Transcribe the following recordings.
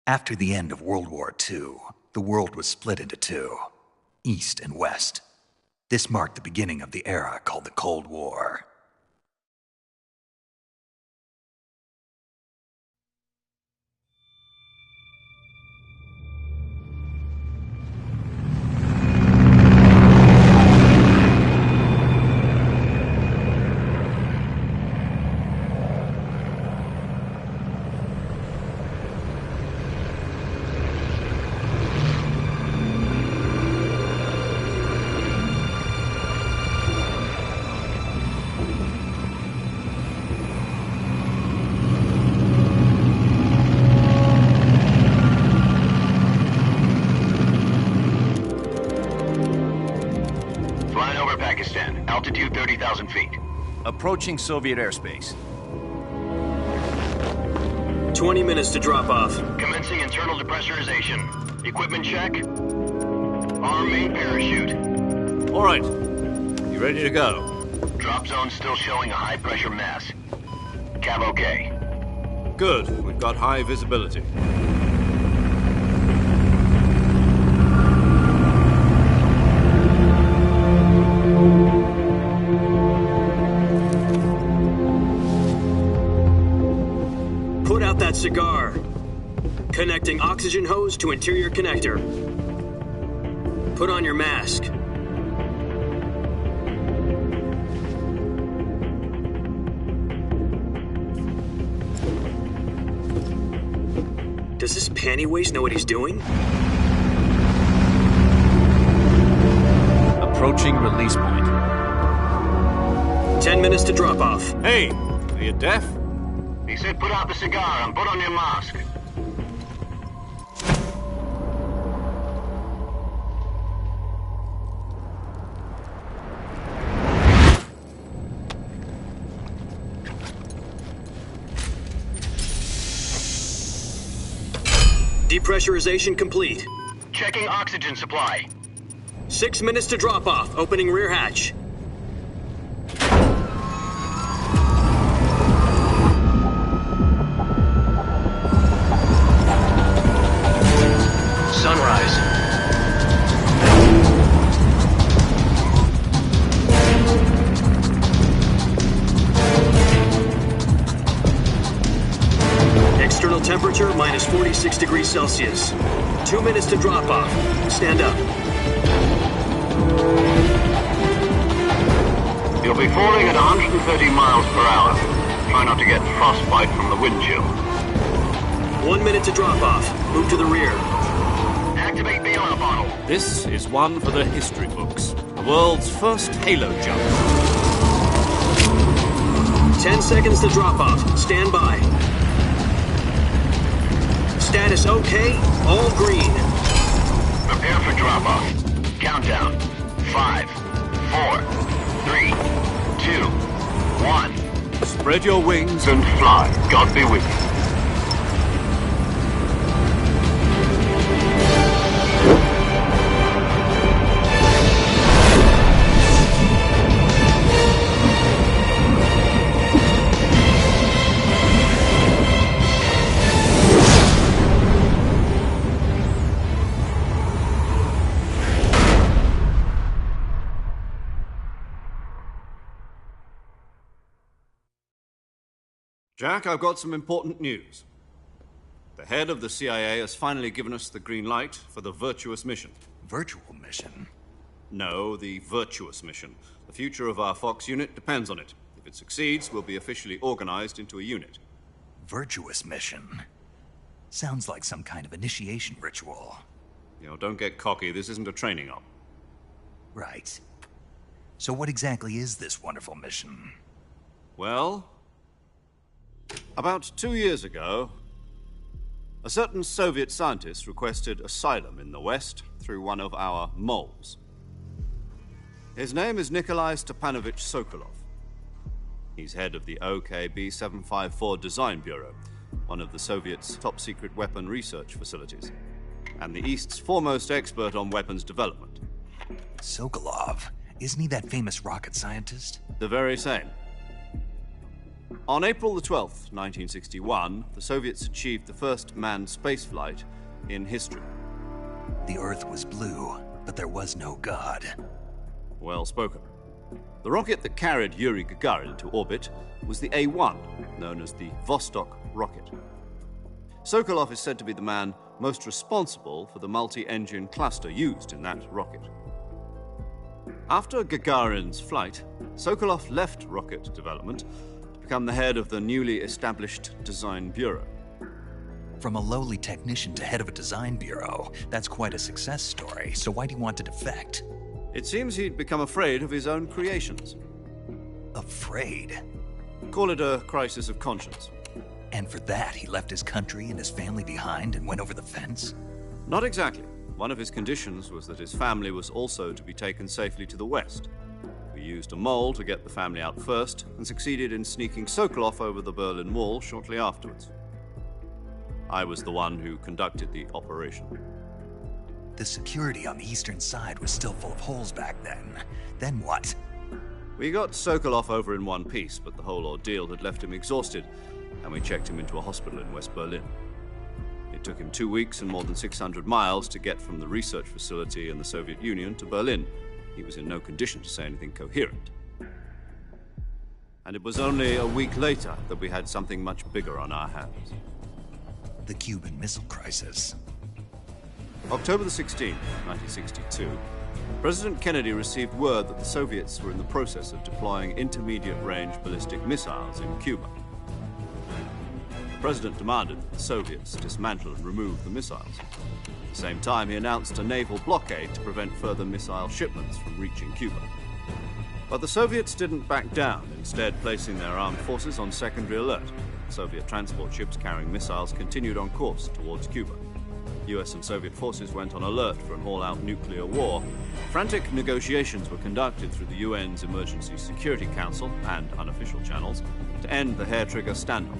After the end of World War II, the world was split into two, East and West. This marked the beginning of the era called the Cold War. Altitude 30,000 feet. Approaching Soviet airspace. 20 minutes to drop off. Commencing internal depressurization. Equipment check. Arm main parachute. All right. You ready to go? Drop zone still showing a high pressure mass. Cav okay. Good. We've got high visibility. Put out that cigar. Connecting oxygen hose to interior connector. Put on your mask. Does this pantywaist know what he's doing? Approaching release point. 10 minutes to drop off. Hey, are you deaf? He said put out the cigar and put on your mask. Depressurization complete. Checking oxygen supply. 6 minutes to drop off. Opening rear hatch. Sunrise. External temperature minus 46 degrees Celsius. 2 minutes to drop off. Stand up. You'll be falling at 130 miles per hour. Try not to get frostbite from the wind chill. 1 minute to drop off. Move to the rear. Activate bailout bottle. This is one for the history books. The world's first halo jump. 10 seconds to drop off. Stand by. Status okay. All green. Prepare for drop off. Countdown. 5, 4, 3, 2, 1. Spread your wings And fly. God be with you. Jack, I've got some important news. The head of the CIA has finally given us the green light for the Virtuous mission. Virtual mission? No, the Virtuous mission. The future of our Fox unit depends on it. If it succeeds, we'll be officially organized into a unit. Virtuous mission? Sounds like some kind of initiation ritual. You know, don't get cocky. This isn't a training op. Right. So what exactly is this wonderful mission? Well, about 2 years ago, a certain Soviet scientist requested asylum in the West through one of our moles. His name is Nikolai Stepanovich Sokolov. He's head of the OKB-754 Design Bureau, one of the Soviets' top-secret weapon research facilities, and the East's foremost expert on weapons development. Sokolov? Isn't he that famous rocket scientist? The very same. On April the 12th, 1961, the Soviets achieved the first manned spaceflight in history. The Earth was blue, but there was no God. Well spoken. The rocket that carried Yuri Gagarin to orbit was the A-1, known as the Vostok rocket. Sokolov is said to be the man most responsible for the multi-engine cluster used in that rocket. After Gagarin's flight, Sokolov left rocket development to become the head of the newly established Design Bureau. From a lowly technician to head of a design bureau, that's quite a success story, so why do you want to defect? It seems he'd become afraid of his own creations. Afraid? Call it a crisis of conscience. And for that, he left his country and his family behind and went over the fence? Not exactly. One of his conditions was that his family was also to be taken safely to the west. We used a mole to get the family out first and succeeded in sneaking Sokolov over the Berlin Wall shortly afterwards. I was the one who conducted the operation. The security on the eastern side was still full of holes back then. Then what? We got Sokolov over in one piece, but the whole ordeal had left him exhausted, and we checked him into a hospital in West Berlin. It took him 2 weeks and more than 600 miles to get from the research facility in the Soviet Union to Berlin. He was in no condition to say anything coherent. And it was only a week later that we had something much bigger on our hands. The Cuban Missile Crisis. October the 16th, 1962, President Kennedy received word that the Soviets were in the process of deploying intermediate-range ballistic missiles in Cuba. The President demanded that the Soviets dismantle and remove the missiles. At the same time, he announced a naval blockade to prevent further missile shipments from reaching Cuba. But the Soviets didn't back down, instead placing their armed forces on secondary alert. Soviet transport ships carrying missiles continued on course towards Cuba. US and Soviet forces went on alert for an all-out nuclear war. Frantic negotiations were conducted through the UN's Emergency Security Council and unofficial channels to end the hair-trigger standoff.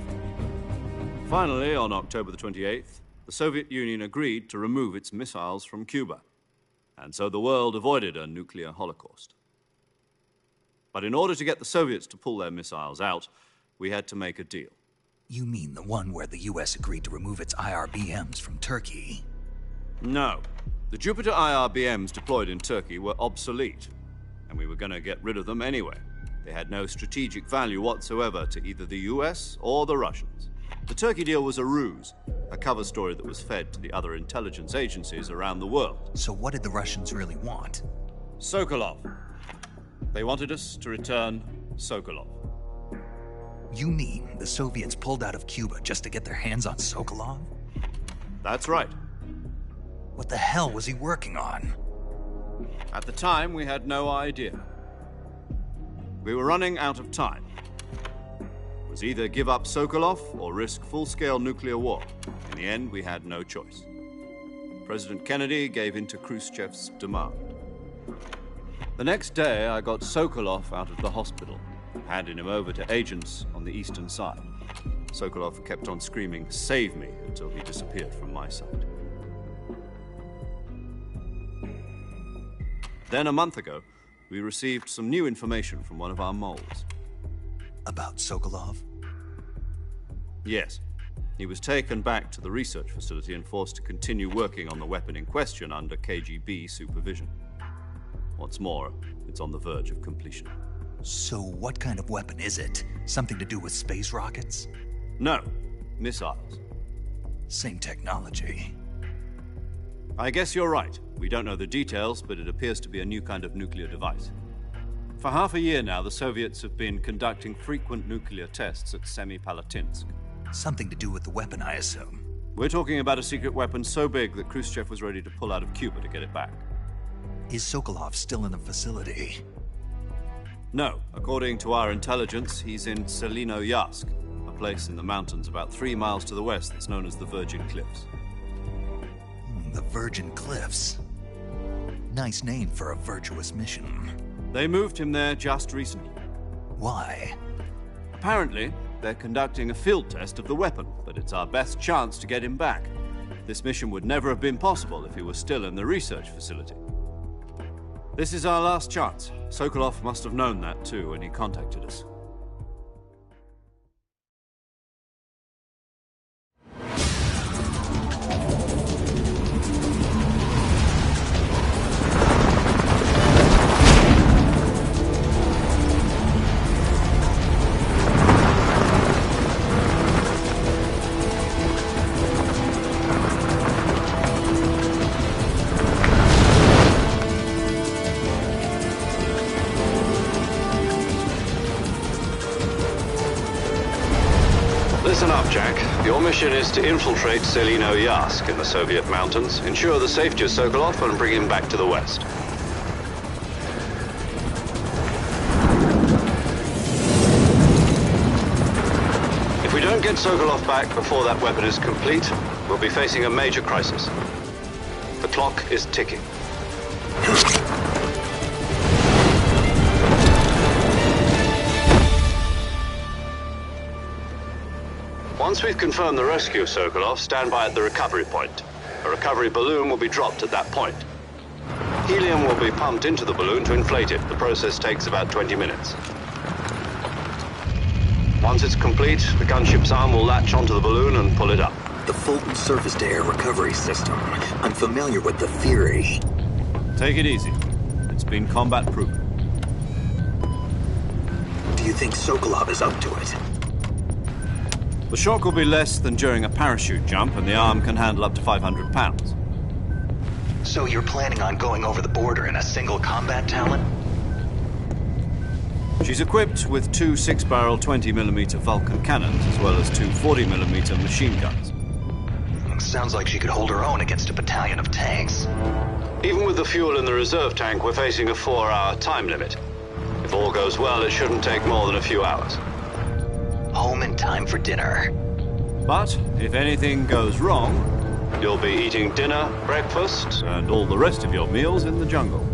Finally, on October the 28th, the Soviet Union agreed to remove its missiles from Cuba, and so the world avoided a nuclear holocaust. But in order to get the Soviets to pull their missiles out, we had to make a deal. You mean the one where the US agreed to remove its IRBMs from Turkey? No. The Jupiter IRBMs deployed in Turkey were obsolete, and we were going to get rid of them anyway. They had no strategic value whatsoever to either the US or the Russians. The Turkey deal was a ruse, a cover story that was fed to the other intelligence agencies around the world. So what did the Russians really want? Sokolov. They wanted us to return Sokolov. You mean the Soviets pulled out of Cuba just to get their hands on Sokolov? That's right. What the hell was he working on? At the time, we had no idea. We were running out of time. It was either give up Sokolov or risk full-scale nuclear war. In the end, we had no choice. President Kennedy gave in to Khrushchev's demand. The next day, I got Sokolov out of the hospital, handing him over to agents on the eastern side. Sokolov kept on screaming, "Save me," until he disappeared from my sight. Then a month ago, we received some new information from one of our moles. About Sokolov? Yes. He was taken back to the research facility and forced to continue working on the weapon in question under KGB supervision. What's more, it's on the verge of completion. So what kind of weapon is it? Something to do with space rockets? No, missiles. Same technology. I guess you're right. We don't know the details, but it appears to be a new kind of nuclear device. For half a year now, the Soviets have been conducting frequent nuclear tests at Semipalatinsk. Something to do with the weapon, I assume. We're talking about a secret weapon so big that Khrushchev was ready to pull out of Cuba to get it back. Is Sokolov still in the facility? No. According to our intelligence, he's in Selinoyarsk, a place in the mountains about 3 miles to the west that's known as the Virgin Cliffs. The Virgin Cliffs. Nice name for a virtuous mission. They moved him there just recently. Why? Apparently, they're conducting a field test of the weapon, but it's our best chance to get him back. This mission would never have been possible if he was still in the research facility. This is our last chance. Sokolov must have known that too when he contacted us. Listen up, Jack. Your mission is to infiltrate Selino Yask in the Soviet mountains, ensure the safety of Sokolov, and bring him back to the West. If we don't get Sokolov back before that weapon is complete, we'll be facing a major crisis. The clock is ticking. Once we've confirmed the rescue of Sokolov, stand by at the recovery point. A recovery balloon will be dropped at that point. Helium will be pumped into the balloon to inflate it. The process takes about 20 minutes. Once it's complete, the gunship's arm will latch onto the balloon and pull it up. The Fulton surface-to-air recovery system. I'm familiar with the theory. Take it easy. It's been combat-proven. Do you think Sokolov is up to it? The shock will be less than during a parachute jump, and the arm can handle up to 500 pounds. So you're planning on going over the border in a single combat Talon? She's equipped with two 6-barrel 20mm Vulcan cannons, as well as two 40mm machine guns. Sounds like she could hold her own against a battalion of tanks. Even with the fuel in the reserve tank, we're facing a 4-hour time limit. If all goes well, it shouldn't take more than a few hours. Home in time for dinner. But if anything goes wrong, You'll be eating dinner, breakfast, and all the rest of your meals in the jungle.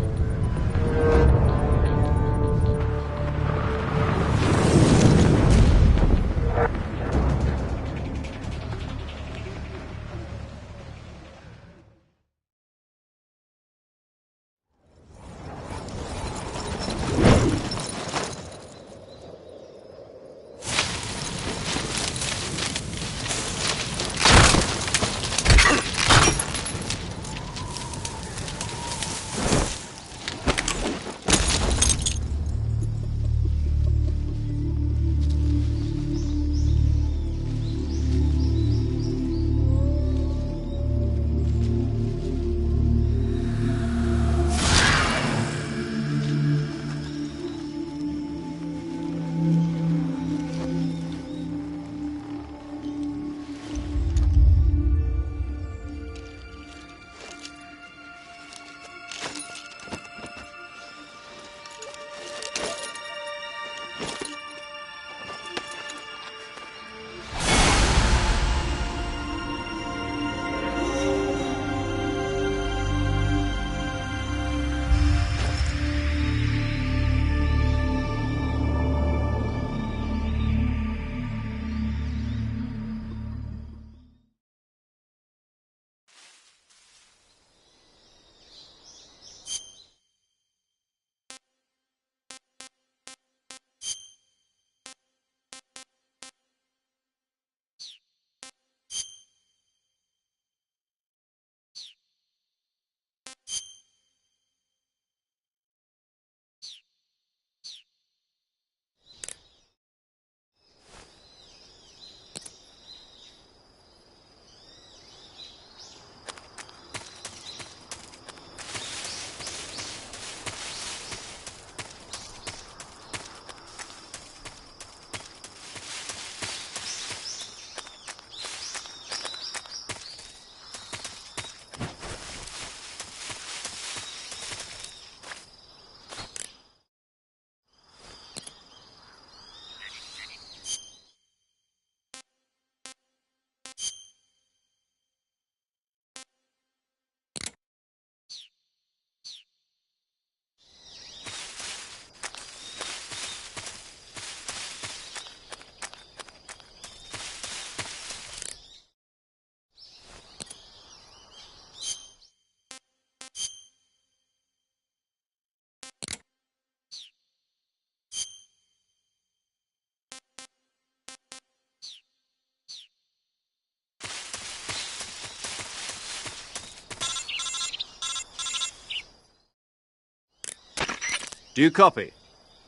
Do you copy?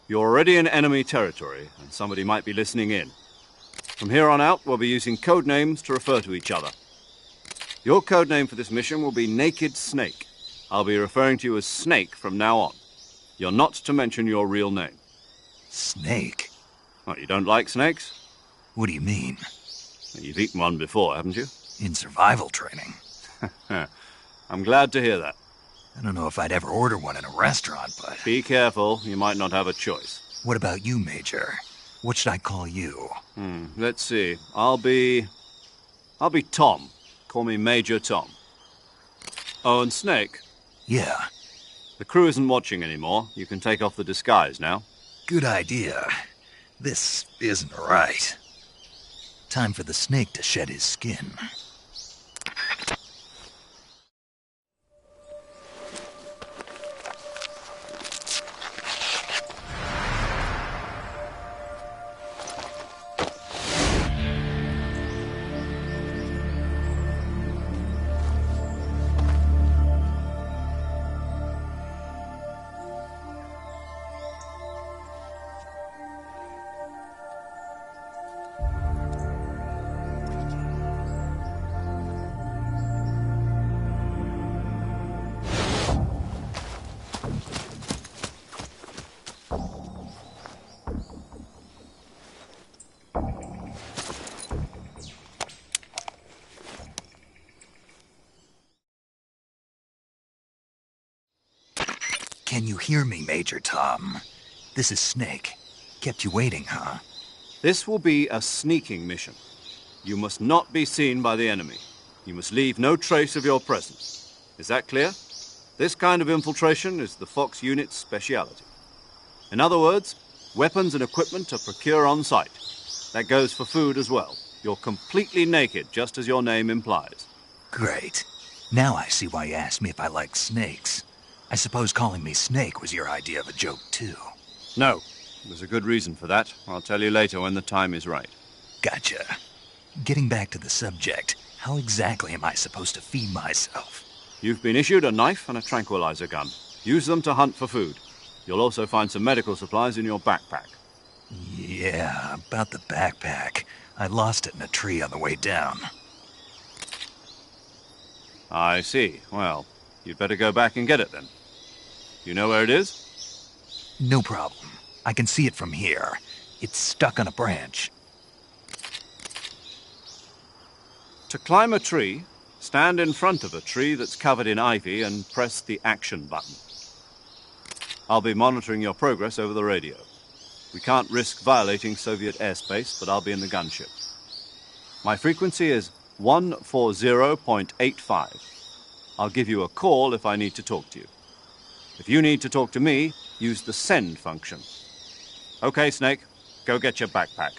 You're already in enemy territory, and somebody might be listening in. From here on out, we'll be using code names to refer to each other. Your code name for this mission will be Naked Snake. I'll be referring to you as Snake from now on. You're not to mention your real name. Snake? What, you don't like snakes? What do you mean? You've eaten one before, haven't you? In survival training. I'm glad to hear that. I don't know if I'd ever order one in a restaurant, but... Be careful, you might not have a choice. What about you, Major? What should I call you? Let's see. I'll be Tom. Call me Major Tom. Oh, and Snake. Yeah, The crew isn't watching anymore. You can take off the disguise now. good idea. This isn't right. Time for the snake to shed his skin. Can you hear me, Major Tom? This is Snake. Kept you waiting, huh? This will be a sneaking mission. You must not be seen by the enemy. You must leave no trace of your presence. Is that clear? This kind of infiltration is the Fox unit's speciality. In other words, weapons and equipment are procured on site. That goes for food as well. You're completely naked, just as your name implies. Great. Now I see why you asked me if I like snakes. I suppose calling me Snake was your idea of a joke, too. No, there's a good reason for that. I'll tell you later when the time is right. Gotcha. Getting back to the subject, how exactly am I supposed to feed myself? You've been issued a knife and a tranquilizer gun. Use them to hunt for food. You'll also find some medical supplies in your backpack. Yeah, about the backpack. I lost it in a tree on the way down. I see. Well, you'd better go back and get it then. You know where it is? No problem. I can see it from here. It's stuck on a branch. To climb a tree, stand in front of a tree that's covered in ivy and press the action button. I'll be monitoring your progress over the radio. We can't risk violating Soviet airspace, but I'll be in the gunship. My frequency is 140.85. I'll give you a call if I need to talk to you. If you need to talk to me, use the send function. Okay, Snake, go get your backpack.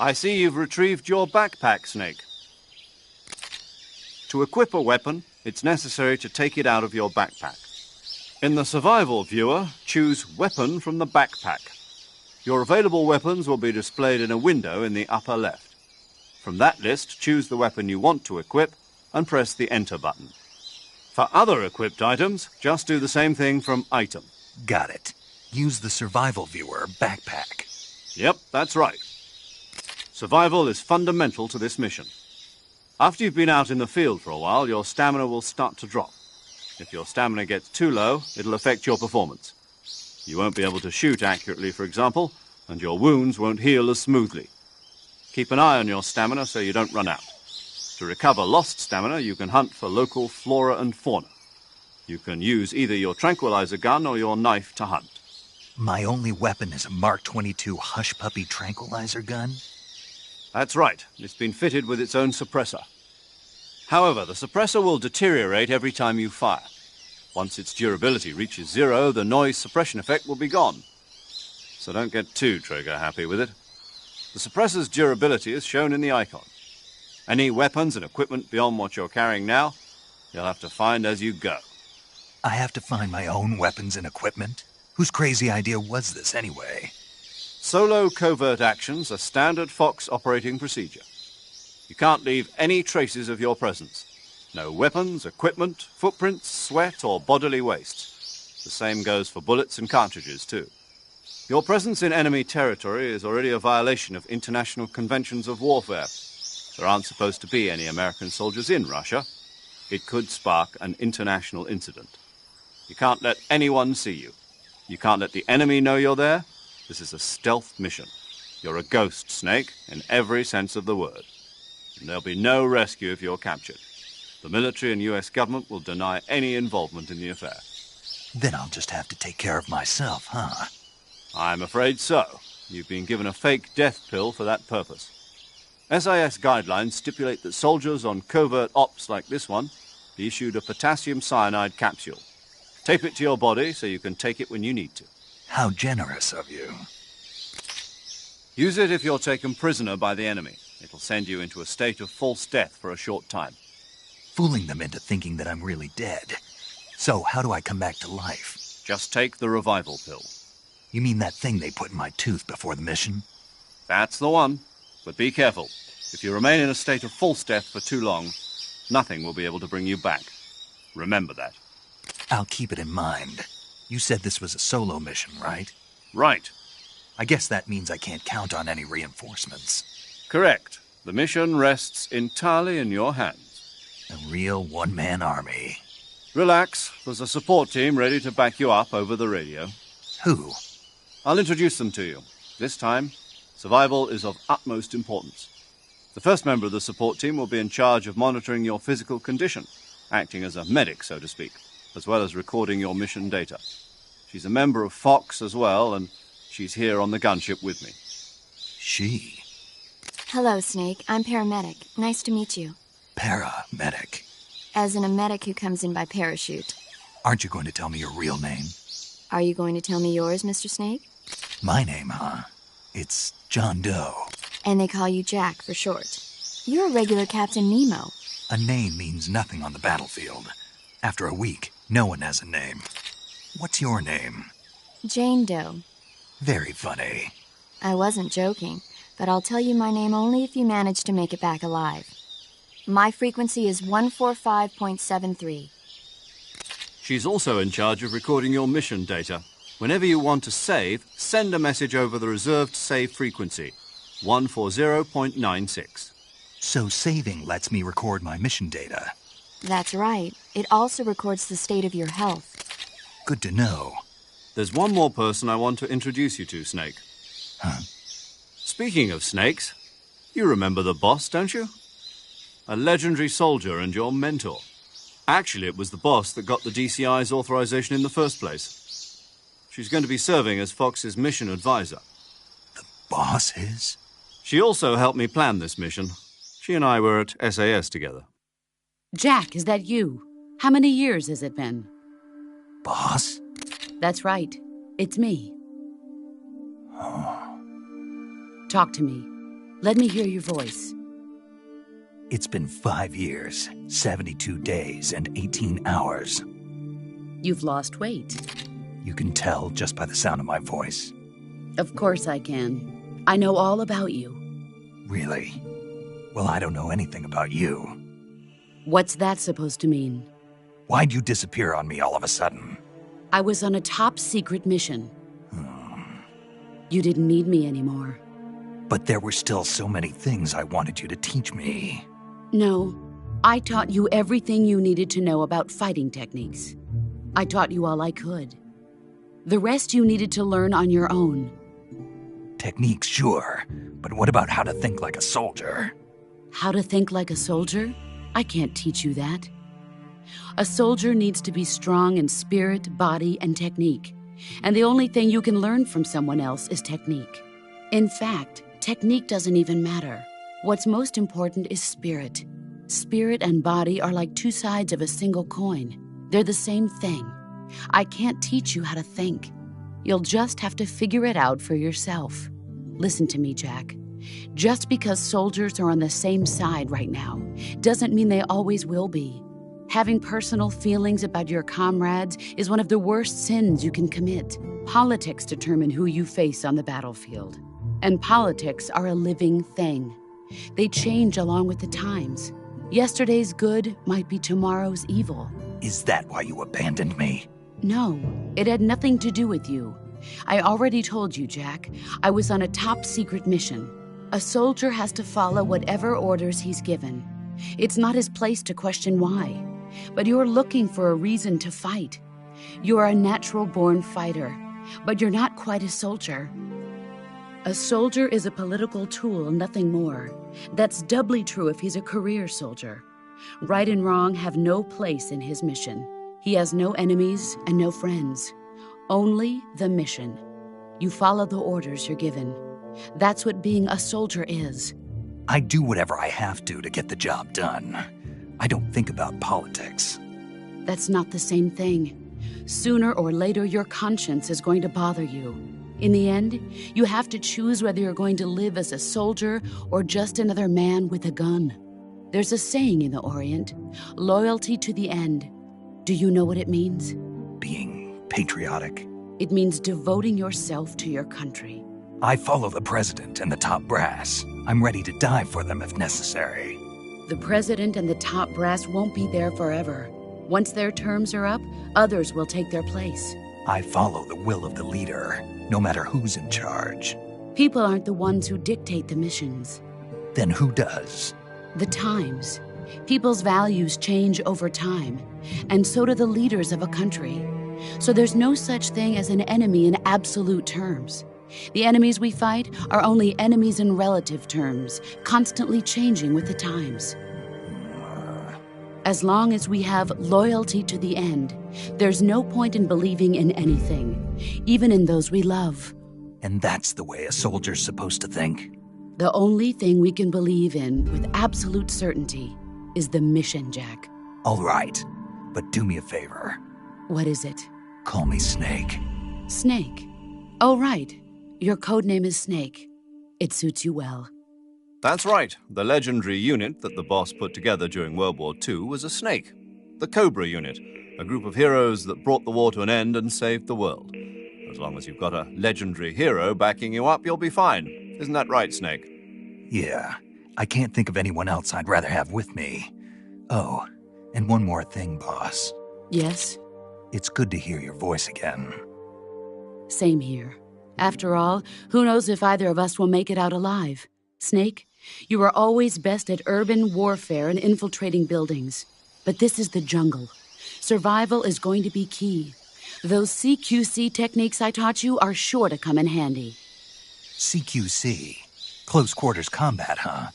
I see you've retrieved your backpack, Snake. To equip a weapon, it's necessary to take it out of your backpack. In the survival viewer, choose Weapon from the backpack. Your available weapons will be displayed in a window in the upper left. From that list, choose the weapon you want to equip and press the Enter button. For other equipped items, just do the same thing from item. Got it. Use the survival viewer backpack. Yep, that's right. Survival is fundamental to this mission. After you've been out in the field for a while, your stamina will start to drop. If your stamina gets too low, it'll affect your performance. You won't be able to shoot accurately, for example, and your wounds won't heal as smoothly. Keep an eye on your stamina so you don't run out. To recover lost stamina, you can hunt for local flora and fauna. You can use either your tranquilizer gun or your knife to hunt. My only weapon is a Mark 22 Hush Puppy tranquilizer gun? That's right. It's been fitted with its own suppressor. However, the suppressor will deteriorate every time you fire. Once its durability reaches 0, the noise suppression effect will be gone. So don't get too trigger-happy with it. The suppressor's durability is shown in the icon. Any weapons and equipment beyond what you're carrying now, you'll have to find as you go. I have to find my own weapons and equipment? Whose crazy idea was this, anyway? Solo covert actions are standard Fox operating procedure. You can't leave any traces of your presence. No weapons, equipment, footprints, sweat, or bodily waste. The same goes for bullets and cartridges, too. Your presence in enemy territory is already a violation of international conventions of warfare. There aren't supposed to be any American soldiers in Russia. It could spark an international incident. You can't let anyone see you. You can't let the enemy know you're there. This is a stealth mission. You're a ghost, Snake, in every sense of the word. And there'll be no rescue if you're captured. The military and U.S. government will deny any involvement in the affair. Then I'll just have to take care of myself, huh? I'm afraid so. You've been given a fake death pill for that purpose. SIS guidelines stipulate that soldiers on covert ops like this one be issued a potassium cyanide capsule. Tape it to your body so you can take it when you need to. How generous of you. Use it if you're taken prisoner by the enemy. It'll send you into a state of false death for a short time. Fooling them into thinking that I'm really dead. So how do I come back to life? Just take the revival pill. You mean that thing they put in my tooth before the mission? That's the one. But be careful. If you remain in a state of false death for too long, nothing will be able to bring you back. Remember that. I'll keep it in mind. You said this was a solo mission, right? Right. I guess that means I can't count on any reinforcements. Correct. The mission rests entirely in your hands. A real one-man army. Relax. There's a support team ready to back you up over the radio. Who? I'll introduce them to you. This time, survival is of utmost importance. The first member of the support team will be in charge of monitoring your physical condition, acting as a medic, so to speak, as well as recording your mission data. She's a member of Fox as well, and she's here on the gunship with me. She? Hello, Snake. I'm paramedic. Nice to meet you. Paramedic. As in a medic who comes in by parachute. Aren't you going to tell me your real name? Are you going to tell me yours, Mr. Snake? My name, huh? It's John Doe. And they call you Jack for short. You're a regular Captain Nemo. A name means nothing on the battlefield. After a week, no one has a name. What's your name? Jane Doe. Very funny. I wasn't joking, but I'll tell you my name only if you manage to make it back alive. My frequency is 145.73. She's also in charge of recording your mission data. Whenever you want to save, send a message over the reserved save frequency, 140.96. So saving lets me record my mission data. That's right. It also records the state of your health. Good to know. There's one more person I want to introduce you to, Snake. Huh? Speaking of snakes, you remember the boss, don't you? A legendary soldier and your mentor. Actually, it was the boss that got the DCI's authorization in the first place. She's going to be serving as Fox's mission advisor. The boss is? She also helped me plan this mission. She and I were at SAS together. Jack, is that you? How many years has it been? Boss? That's right. It's me. Oh. Talk to me. Let me hear your voice. It's been 5 years, 72 days, and 18 hours. You've lost weight. You can tell just by the sound of my voice. Of course I can. I know all about you. Really? Well, I don't know anything about you. What's that supposed to mean? Why'd you disappear on me all of a sudden? I was on a top-secret mission. You didn't need me anymore. But there were still so many things I wanted you to teach me. No, I taught you everything you needed to know about fighting techniques. I taught you all I could. The rest you needed to learn on your own. Techniques, sure. But what about how to think like a soldier? How to think like a soldier? I can't teach you that. A soldier needs to be strong in spirit, body, and technique. And the only thing you can learn from someone else is technique. In fact, technique doesn't even matter. What's most important is spirit. Spirit and body are like two sides of a single coin. They're the same thing. I can't teach you how to think. You'll just have to figure it out for yourself. Listen to me, Jack. Just because soldiers are on the same side right now doesn't mean they always will be. Having personal feelings about your comrades is one of the worst sins you can commit. Politics determine who you face on the battlefield. And politics are a living thing. They change along with the times. Yesterday's good might be tomorrow's evil. Is that why you abandoned me? No, it had nothing to do with you. I already told you, Jack. I was on a top-secret mission. A soldier has to follow whatever orders he's given. It's not his place to question why. But you're looking for a reason to fight. You're a natural-born fighter, but you're not quite a soldier. A soldier is a political tool, nothing more. That's doubly true if he's a career soldier. Right and wrong have no place in his mission. He has no enemies and no friends. Only the mission. You follow the orders you're given. That's what being a soldier is. I do whatever I have to get the job done. I don't think about politics. That's not the same thing. Sooner or later, your conscience is going to bother you. In the end, you have to choose whether you're going to live as a soldier or just another man with a gun. There's a saying in the Orient, loyalty to the end. Do you know what it means? Being patriotic. It means devoting yourself to your country. I follow the president and the top brass. I'm ready to die for them if necessary. The president and the top brass won't be there forever. Once their terms are up, others will take their place. I follow the will of the leader, no matter who's in charge. People aren't the ones who dictate the missions. Then who does? The times. People's values change over time, and so do the leaders of a country. So there's no such thing as an enemy in absolute terms. The enemies we fight are only enemies in relative terms, constantly changing with the times. As long as we have loyalty to the end, there's no point in believing in anything, even in those we love. And that's the way a soldier's supposed to think? The only thing we can believe in with absolute certainty is the mission, Jack. All right, but do me a favor. What is it? Call me Snake. Snake? Oh, right. Your codename is Snake. It suits you well. That's right. The legendary unit that the boss put together during World War II was a snake. The Cobra unit, a group of heroes that brought the war to an end and saved the world. As long as you've got a legendary hero backing you up, you'll be fine. Isn't that right, Snake? Yeah. I can't think of anyone else I'd rather have with me. Oh, and one more thing, boss. Yes? It's good to hear your voice again. Same here. After all, who knows if either of us will make it out alive? Snake, you are always best at urban warfare and infiltrating buildings. But this is the jungle. Survival is going to be key. Those CQC techniques I taught you are sure to come in handy. CQC? Close quarters combat, huh?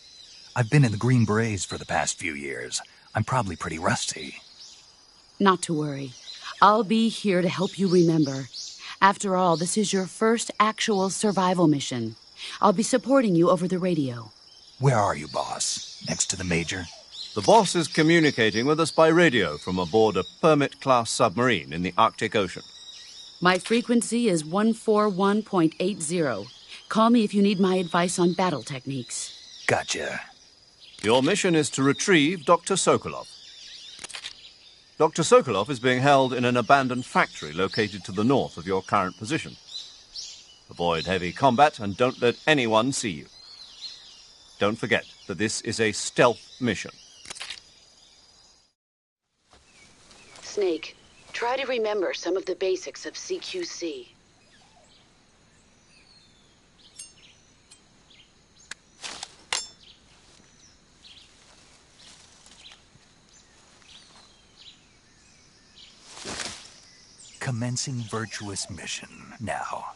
I've been in the Green Berets for the past few years. I'm probably pretty rusty. Not to worry. I'll be here to help you remember. After all, this is your first actual survival mission. I'll be supporting you over the radio. Where are you, boss? Next to the Major? The boss is communicating with us by radio from aboard a Permit-class submarine in the Arctic Ocean. My frequency is 141.80. Call me if you need my advice on battle techniques. Gotcha. Your mission is to retrieve Dr. Sokolov. Dr. Sokolov is being held in an abandoned factory located to the north of your current position. Avoid heavy combat and don't let anyone see you. Don't forget that this is a stealth mission. Snake, try to remember some of the basics of CQC. Commencing virtuous mission now.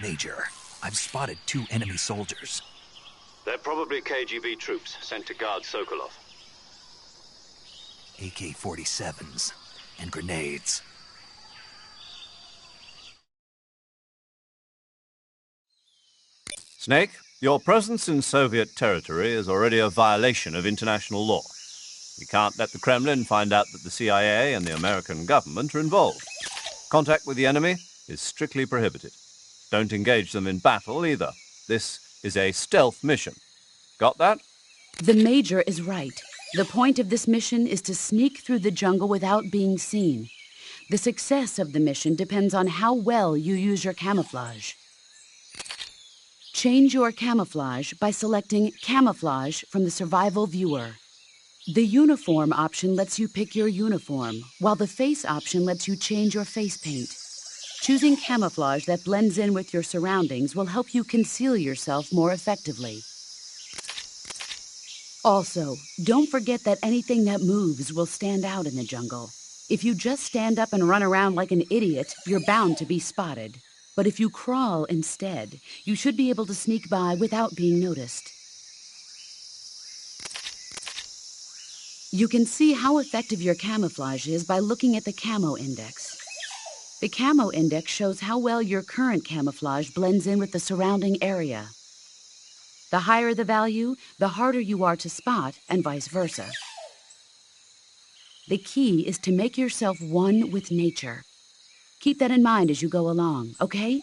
Major, I've spotted 2 enemy soldiers. They're probably KGB troops sent to guard Sokolov. AK-47s and grenades. Snake, your presence in Soviet territory is already a violation of international law. We can't let the Kremlin find out that the CIA and the American government are involved. Contact with the enemy is strictly prohibited. Don't engage them in battle either. This is a stealth mission. Got that? The Major is right. The point of this mission is to sneak through the jungle without being seen. The success of the mission depends on how well you use your camouflage. Change your camouflage by selecting Camouflage from the Survival Viewer. The Uniform option lets you pick your uniform, while the Face option lets you change your face paint. Choosing camouflage that blends in with your surroundings will help you conceal yourself more effectively. Also, don't forget that anything that moves will stand out in the jungle. If you just stand up and run around like an idiot, you're bound to be spotted. But if you crawl instead, you should be able to sneak by without being noticed. You can see how effective your camouflage is by looking at the Camo Index. The Camo Index shows how well your current camouflage blends in with the surrounding area. The higher the value, the harder you are to spot, and vice versa. The key is to make yourself one with nature. Keep that in mind as you go along, okay?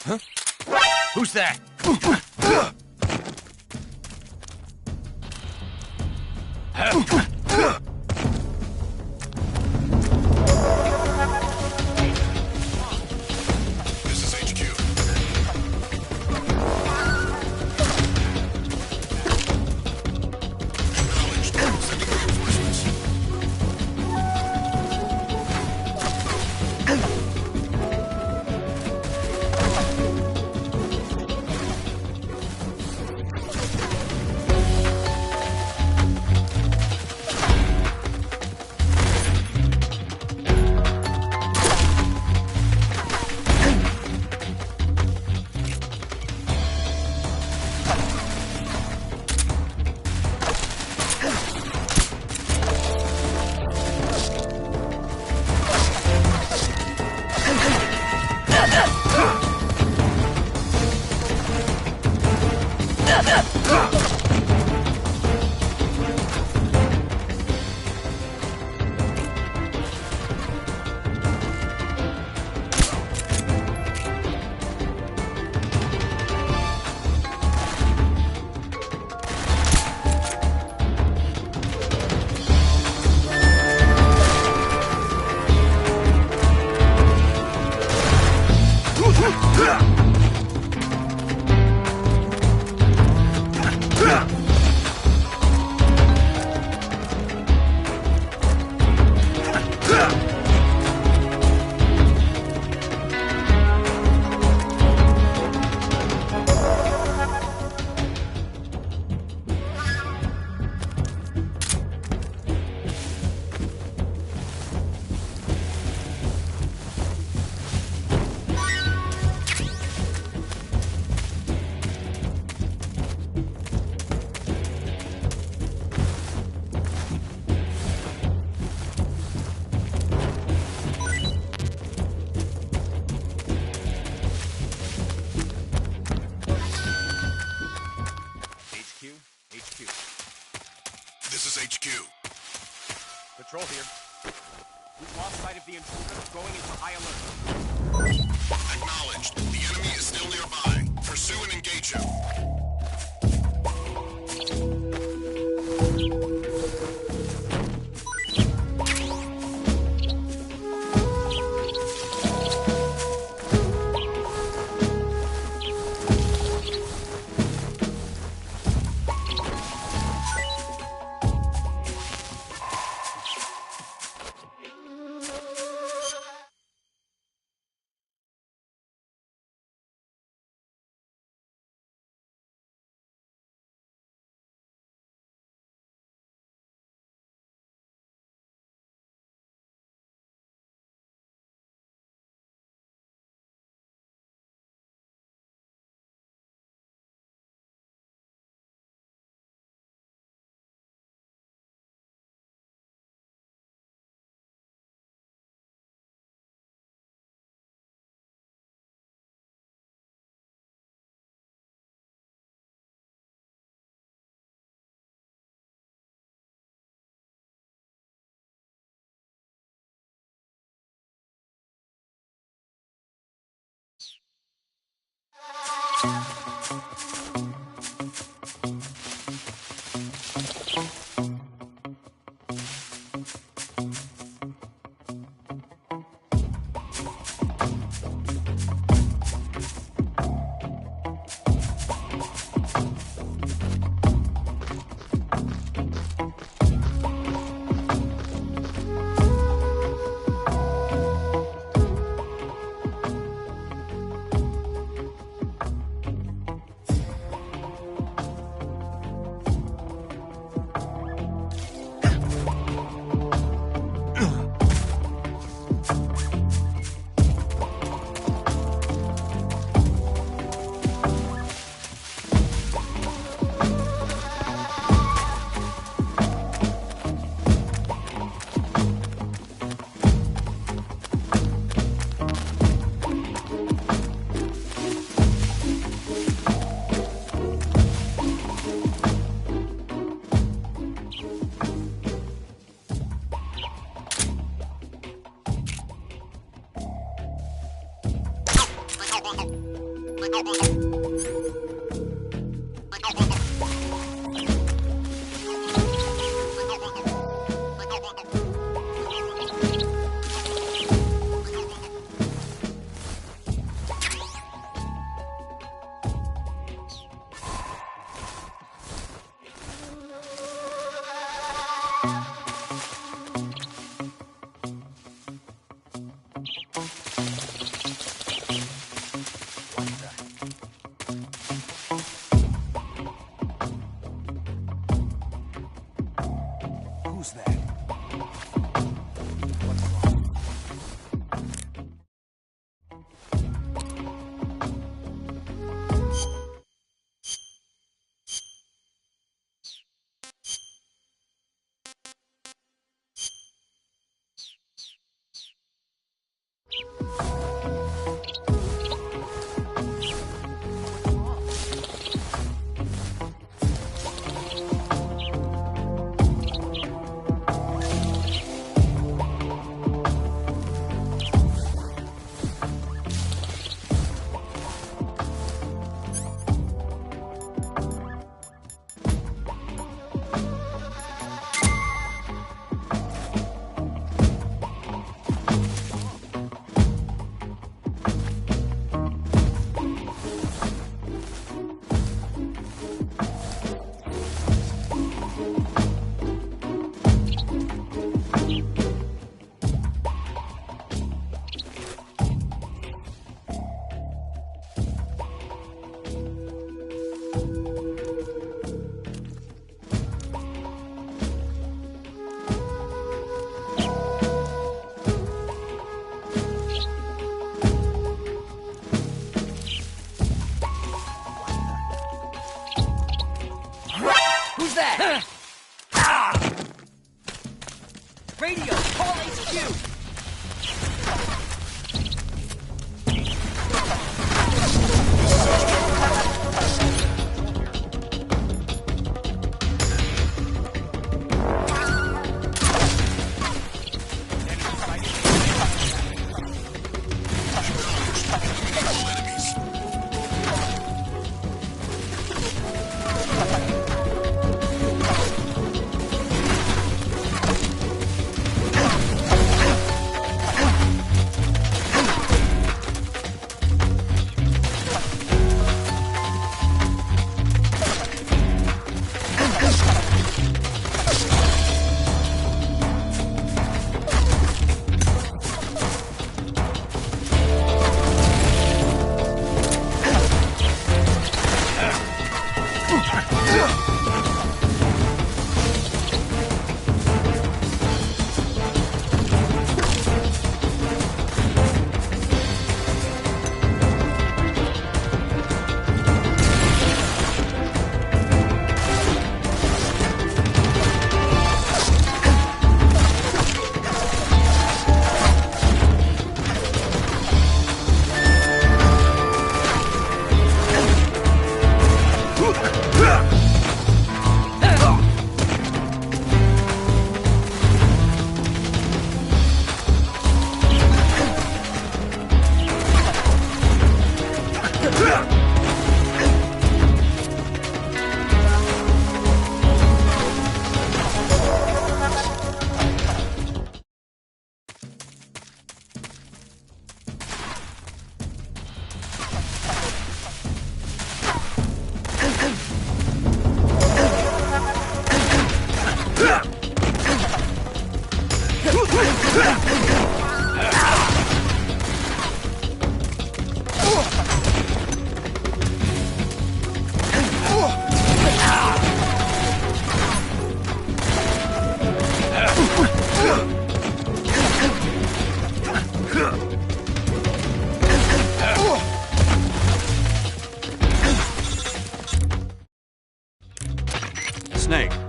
Huh? Who's that? This is HQ. Acknowledged. Sending reinforcements. patrol here. We've lost sight of the intruder, going into high alert. Acknowledged. The enemy is still nearby. Pursue and engage him.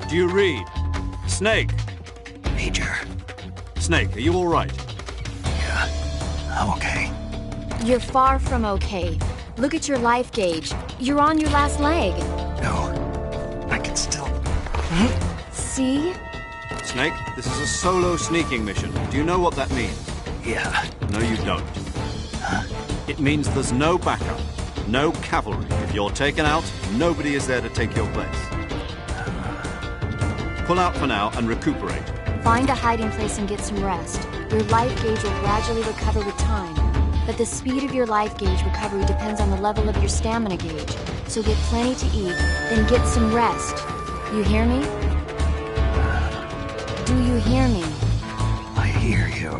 Do you read? Snake! Major. Snake, are you all right? Yeah, I'm okay. You're far from okay. Look at your life gauge. You're on your last leg. No, I can still... See? Snake, this is a solo sneaking mission. Do you know what that means? Yeah. No, you don't. Huh? It means there's no backup, no cavalry. If you're taken out, nobody is there to take your place. Pull out for now and recuperate. Find a hiding place and get some rest. Your life gauge will gradually recover with time. But the speed of your life gauge recovery depends on the level of your stamina gauge. So get plenty to eat, then get some rest. You hear me? Do you hear me? I hear you.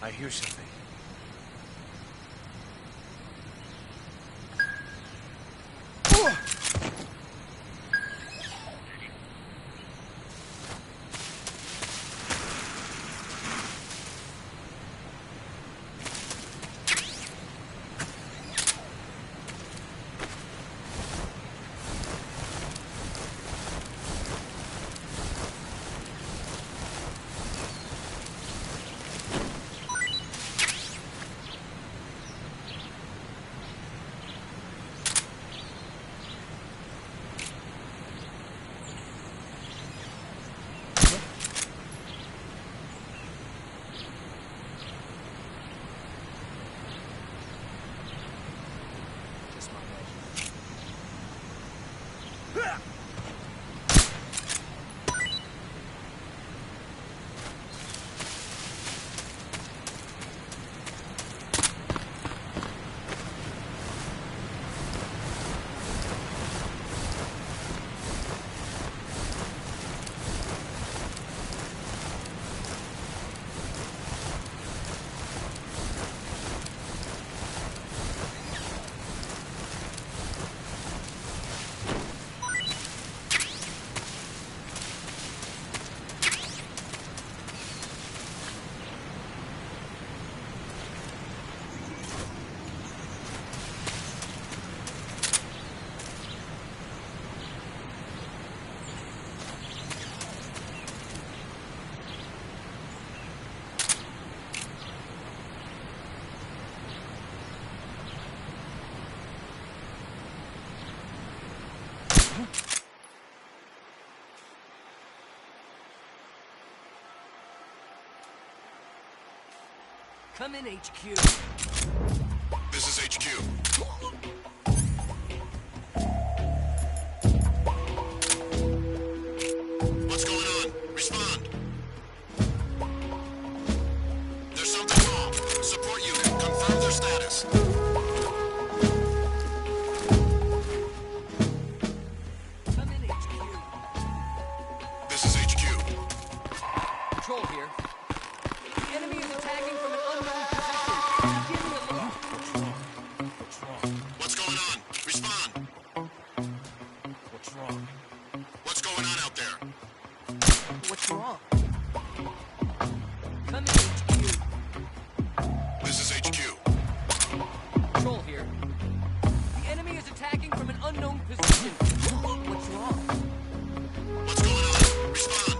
I hear something. Come in, HQ. This is HQ. What's going on? Respond. There's something wrong. Support unit, confirm their status. Come in, HQ. This is HQ. Control here. The enemy is attacking from an unknown position. Begin the alert. What's going on? Respond. What's wrong? What's going on out there? What's wrong? Come in, HQ. This is HQ. Control here. The enemy is attacking from an unknown position. What's wrong? What's going on? Respond.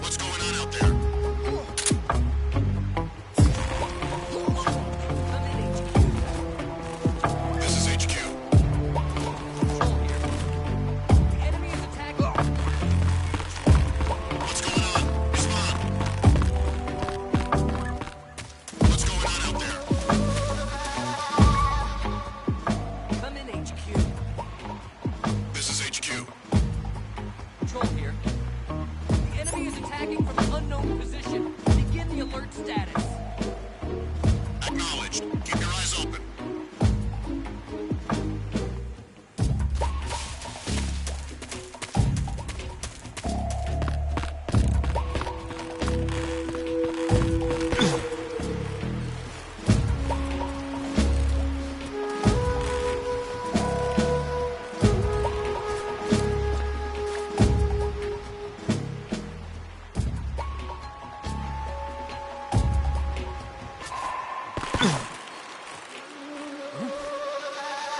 What's going on out there? Come in, HQ. This is HQ. Control here. The enemy is attacking. What's going on? Respond. What's going on out there? Come in, HQ. This is HQ. Control here. The enemy is attacking from an unknown position. Begin the alert status. Acknowledged. Keep your eyes open.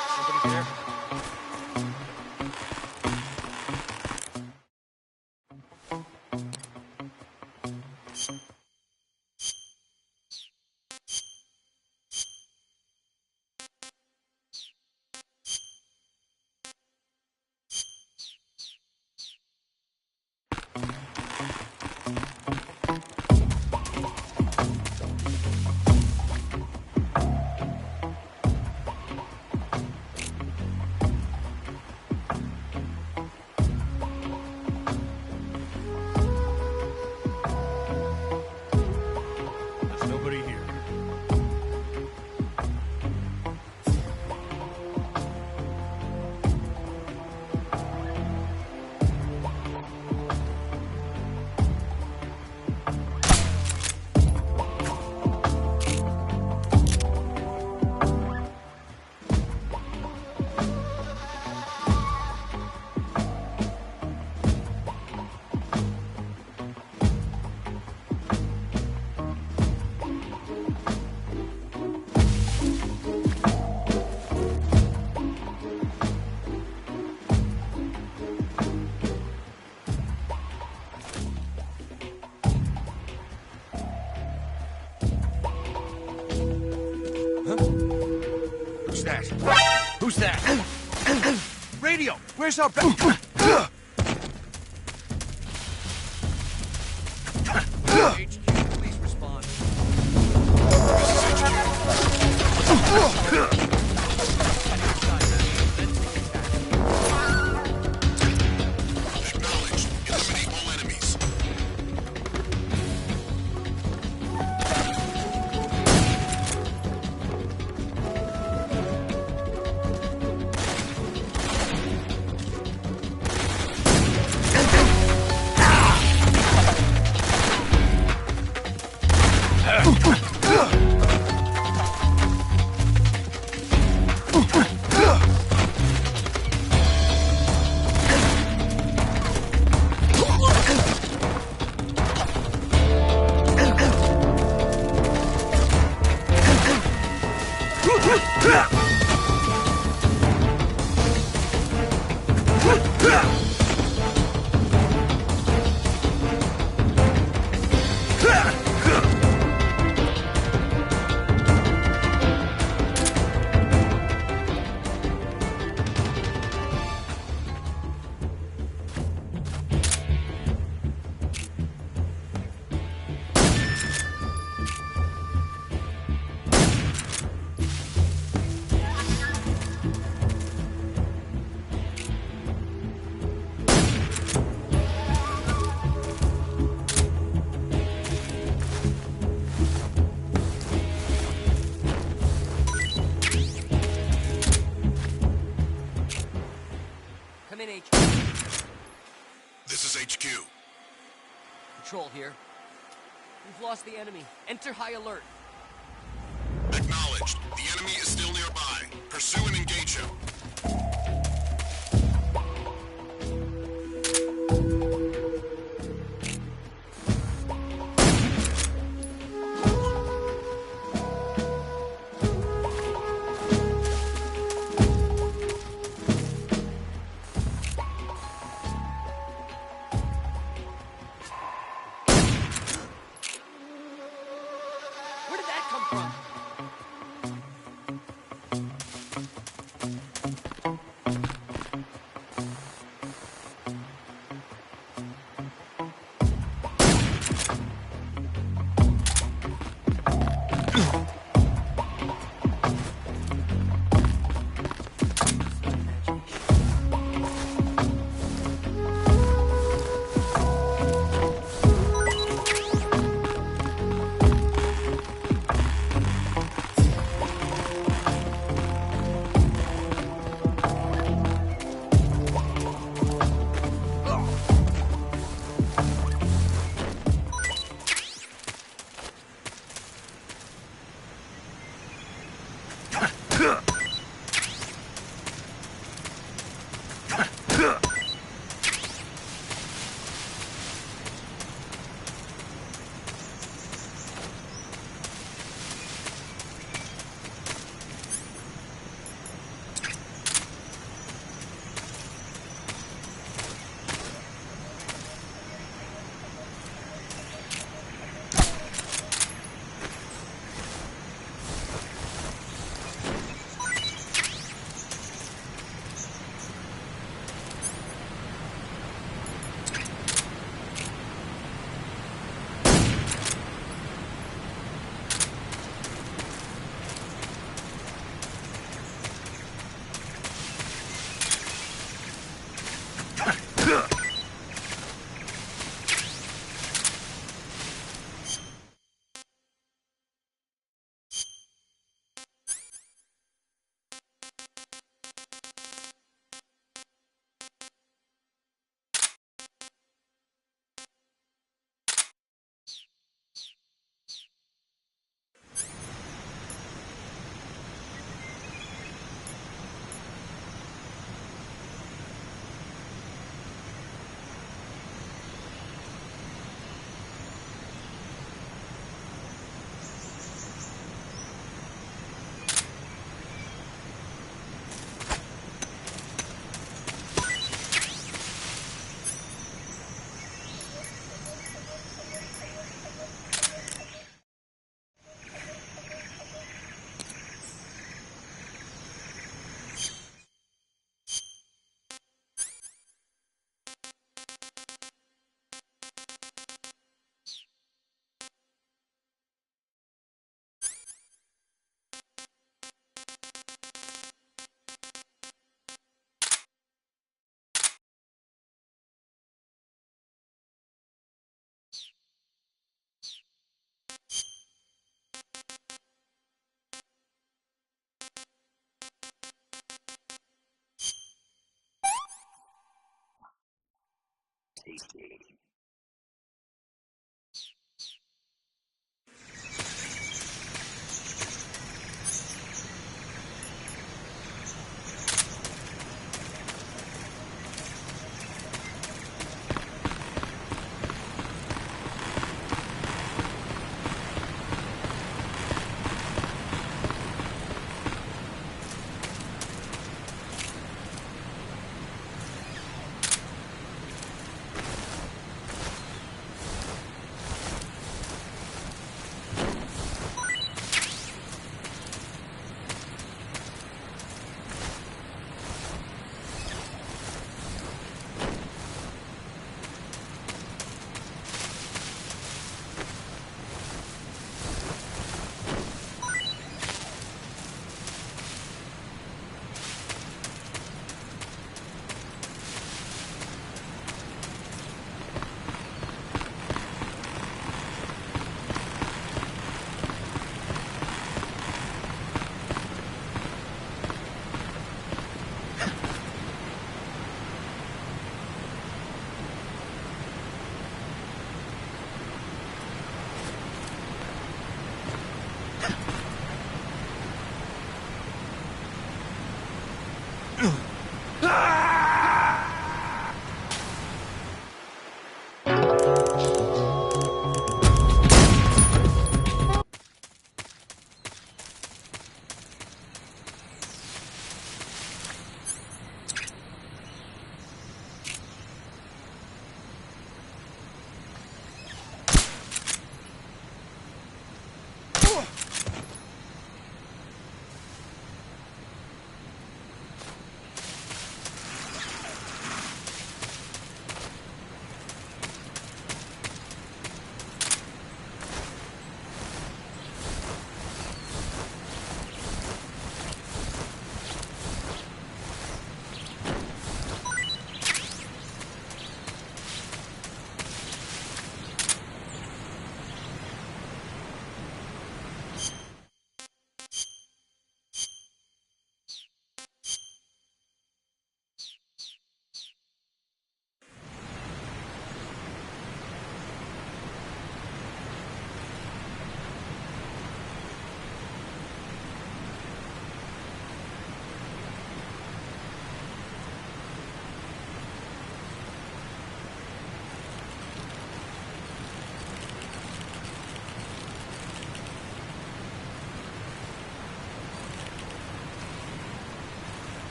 Somebody there? There's nobody here. Who's that? Who's that? Radio! Where's our HQ, please respond. Acknowledged. Eliminate all enemies. Control here. We've lost the enemy. Enter high alert. Acknowledged. The enemy is still nearby. Pursue and engage him. Where did that come from?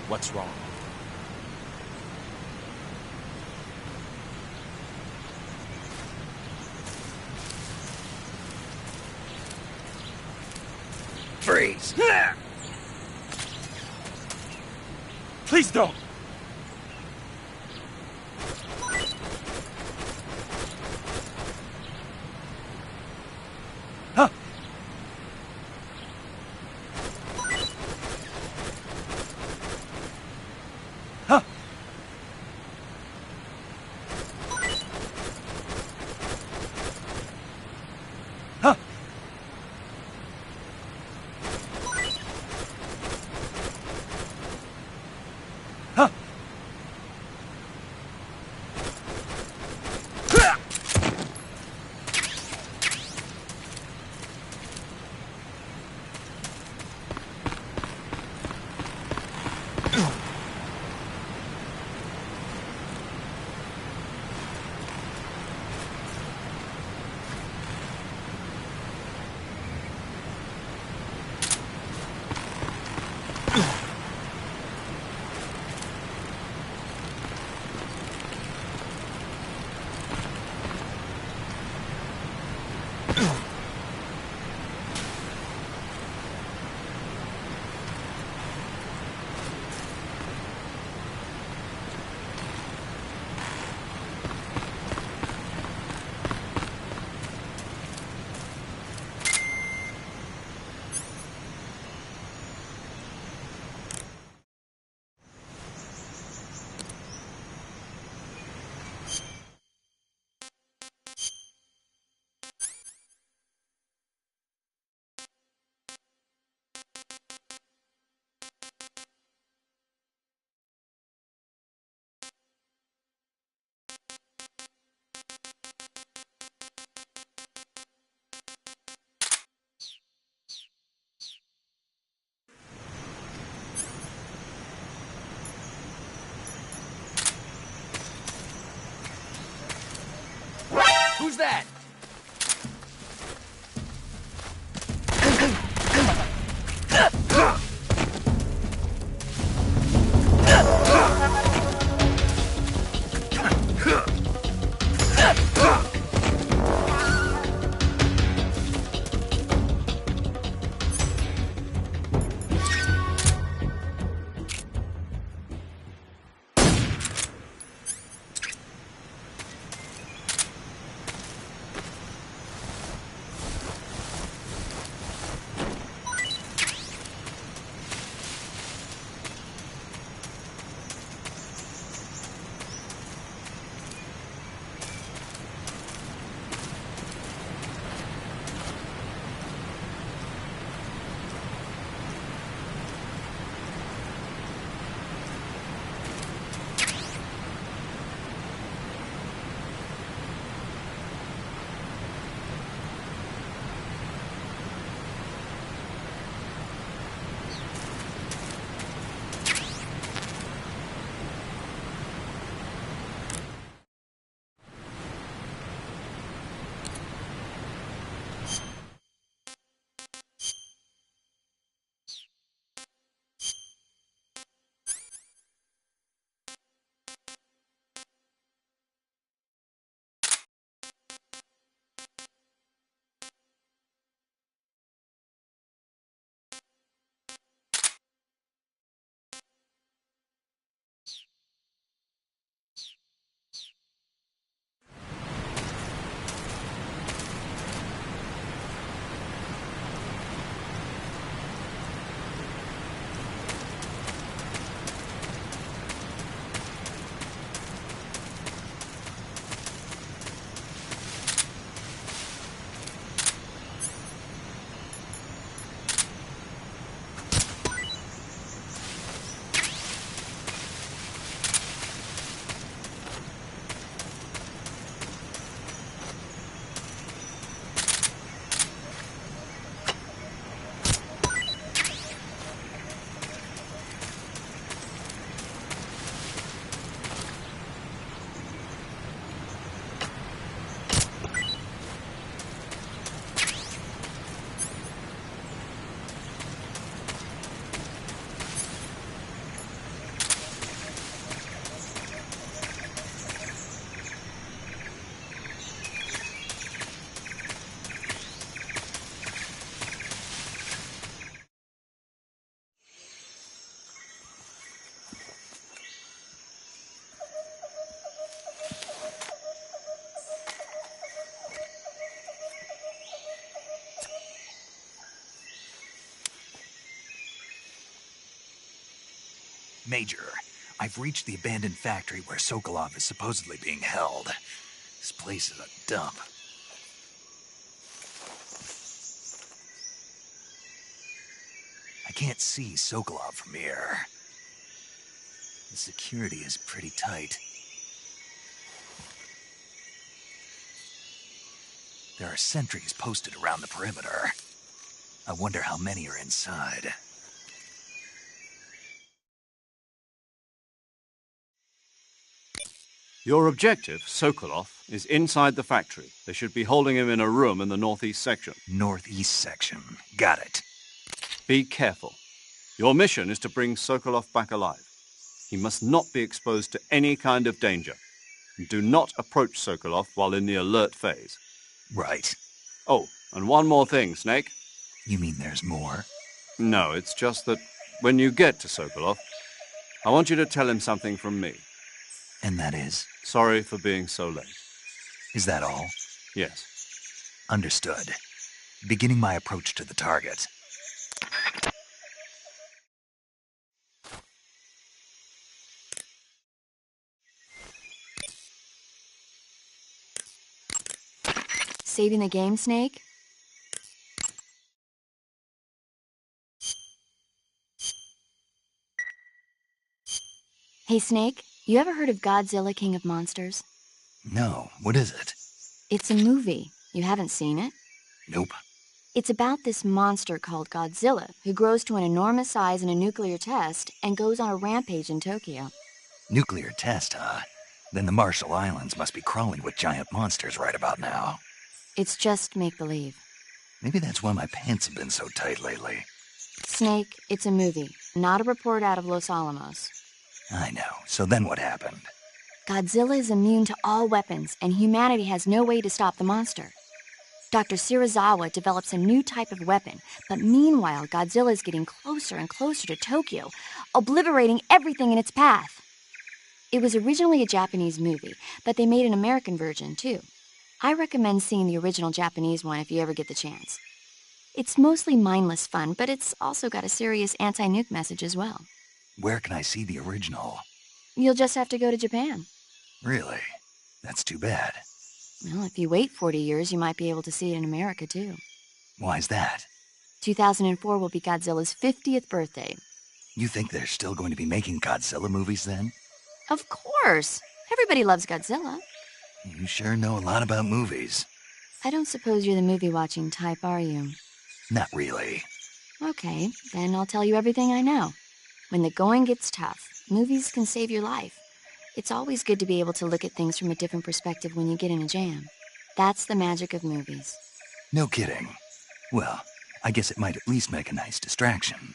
What's wrong? Freeze! Please don't! Huh? Huh? Huh? Huh? Who's that? Major, I've reached the abandoned factory where Sokolov is supposedly being held. This place is a dump. I can't see Sokolov from here. The security is pretty tight. There are sentries posted around the perimeter. I wonder how many are inside. Your objective, Sokolov, is inside the factory. They should be holding him in a room in the northeast section. Northeast section. Got it. Be careful. Your mission is to bring Sokolov back alive. He must not be exposed to any kind of danger. Do not approach Sokolov while in the alert phase. Right. Oh, and one more thing, Snake. You mean there's more? No, it's just that when you get to Sokolov, I want you to tell him something from me. And that is? Sorry for being so late. Is that all? Yes. Understood. Beginning my approach to the target. Saving the game, Snake? Hey, Snake, you ever heard of Godzilla King of Monsters? No, what is it? It's a movie. You haven't seen it? Nope. It's about this monster called Godzilla, who grows to an enormous size in a nuclear test and goes on a rampage in Tokyo. Nuclear test, huh? Then the Marshall Islands must be crawling with giant monsters right about now. It's just make-believe. Maybe that's why my pants have been so tight lately. Snake, it's a movie, not a report out of Los Alamos. I know. So then what happened? Godzilla is immune to all weapons, and humanity has no way to stop the monster. Dr. Shirazawa develops a new type of weapon, but meanwhile, Godzilla is getting closer and closer to Tokyo, obliterating everything in its path. It was originally a Japanese movie, but they made an American version, too. I recommend seeing the original Japanese one if you ever get the chance. It's mostly mindless fun, but it's also got a serious anti-nuke message as well. Where can I see the original? You'll just have to go to Japan. Really? That's too bad. Well, if you wait 40 years, you might be able to see it in America, too. Why's that? 2004 will be Godzilla's 50th birthday. You think they're still going to be making Godzilla movies then? Of course! Everybody loves Godzilla. You sure know a lot about movies. I don't suppose you're the movie-watching type, are you? Not really. Okay, then I'll tell you everything I know. When the going gets tough, movies can save your life. It's always good to be able to look at things from a different perspective when you get in a jam. That's the magic of movies. No kidding. Well, I guess it might at least make a nice distraction.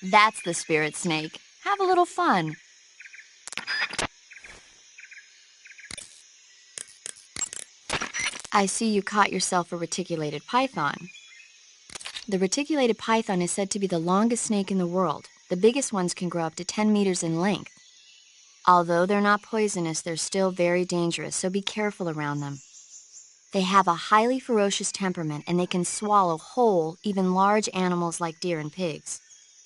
That's the spirit, Snake. Have a little fun. I see you caught yourself a reticulated python. The reticulated python is said to be the longest snake in the world. The biggest ones can grow up to 10 meters in length. Although they're not poisonous, they're still very dangerous, so be careful around them. They have a highly ferocious temperament, and they can swallow whole, even large animals like deer and pigs.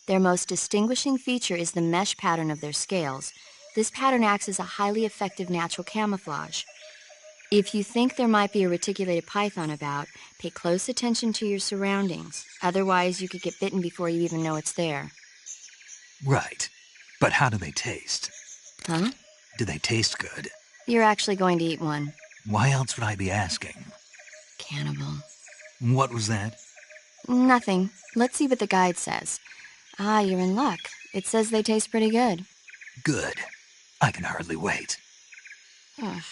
Their most distinguishing feature is the mesh pattern of their scales. This pattern acts as a highly effective natural camouflage. If you think there might be a reticulated python about, pay close attention to your surroundings. Otherwise, you could get bitten before you even know it's there. Right. But how do they taste? Huh? Do they taste good? You're actually going to eat one. Why else would I be asking? Cannibal. What was that? Nothing. Let's see what the guide says. Ah, you're in luck. It says they taste pretty good. Good. I can hardly wait. Ugh.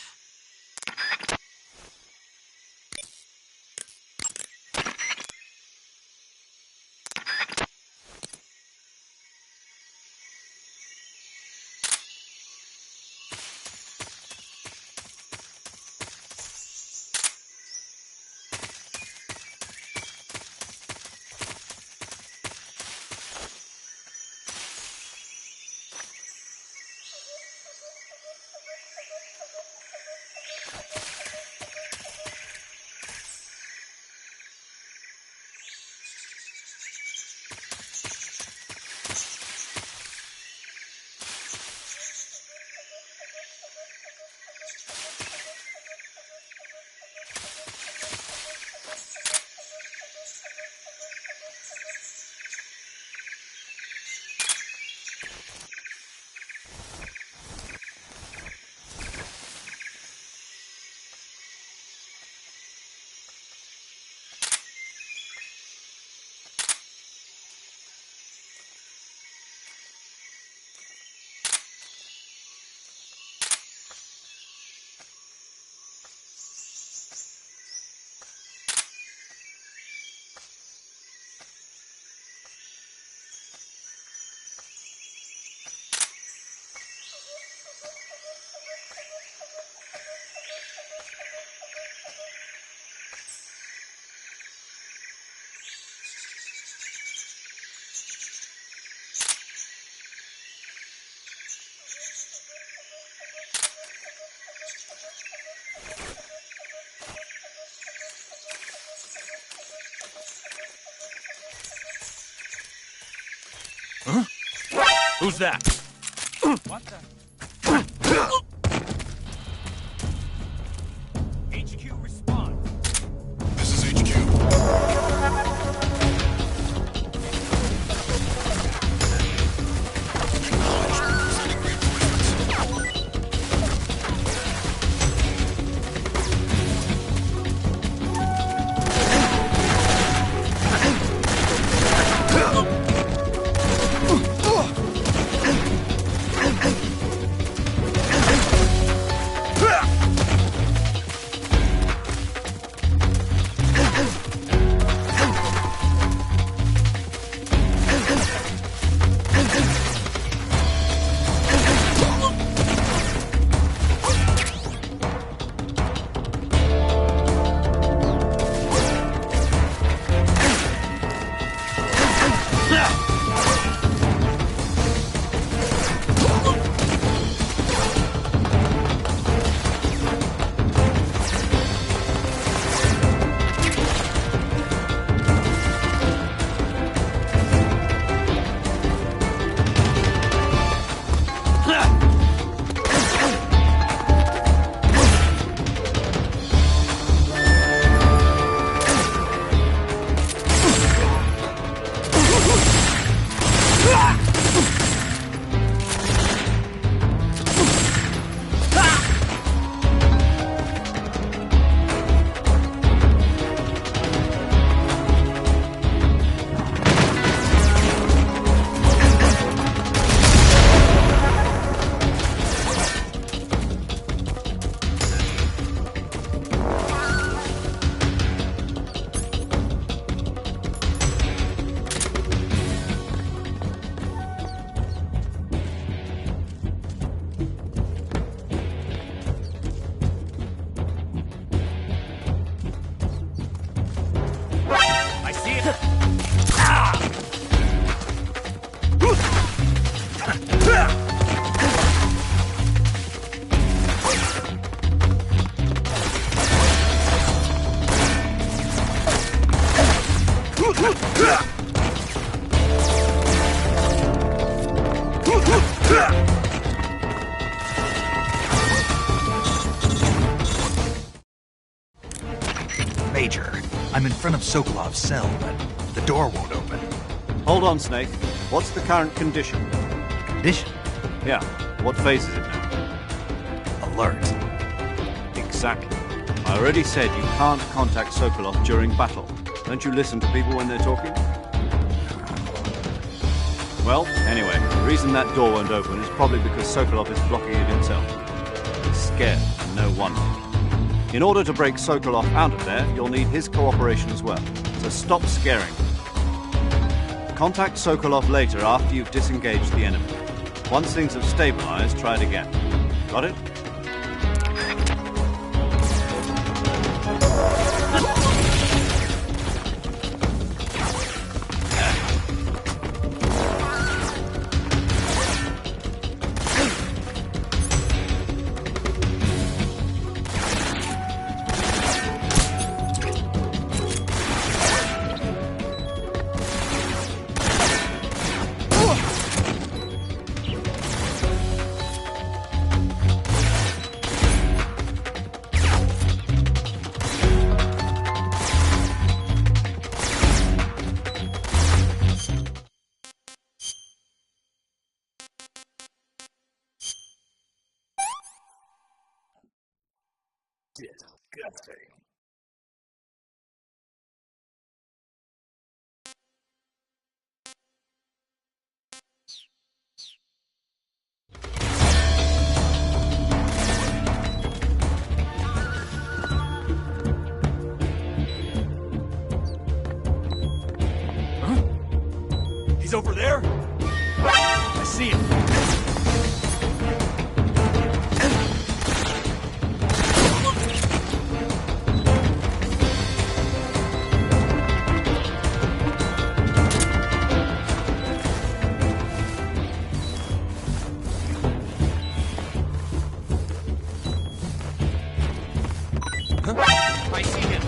Who's that? What the? HQ respond. This is HQ. I see it. Major, I'm in front of Sokolov's cell, but the door won't open. Hold on, Snake. What's the current condition? Condition? Yeah. What phase is it now? Alert. Exactly. I already said you can't contact Sokolov during battle. Don't you listen to people when they're talking? Well, anyway, the reason that door won't open is probably because Sokolov is blocking it himself. He's scared, and no wonder. In order to break Sokolov out of there, you'll need his cooperation as well. So stop scaring him. Contact Sokolov later after you've disengaged the enemy. Once things have stabilized, try it again. Got it? Disgusting. Huh? He's over there? I see him. I see him.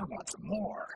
I want some more.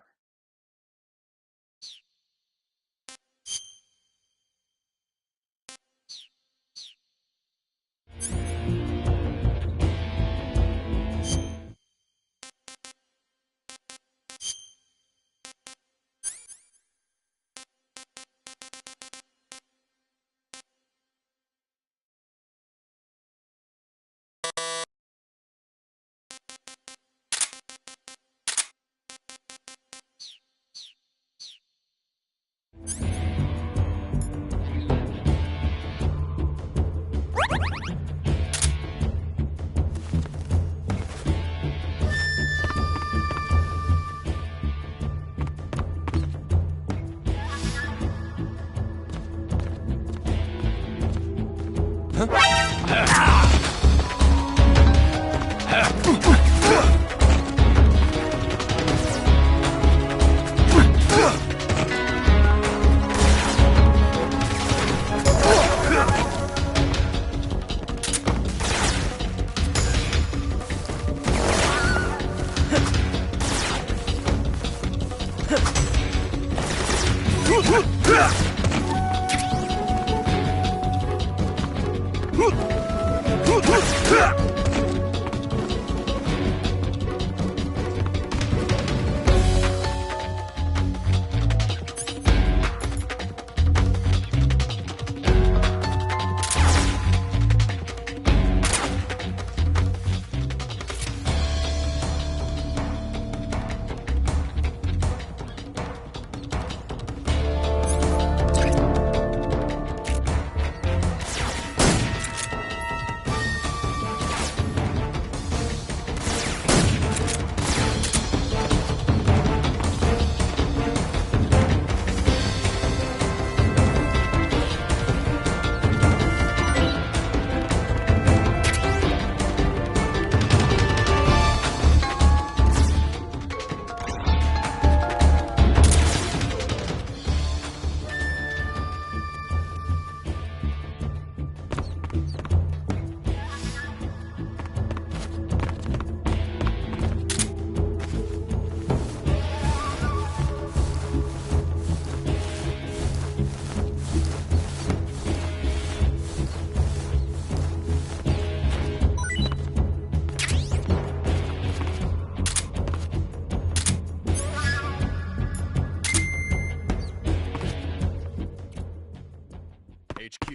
HQ.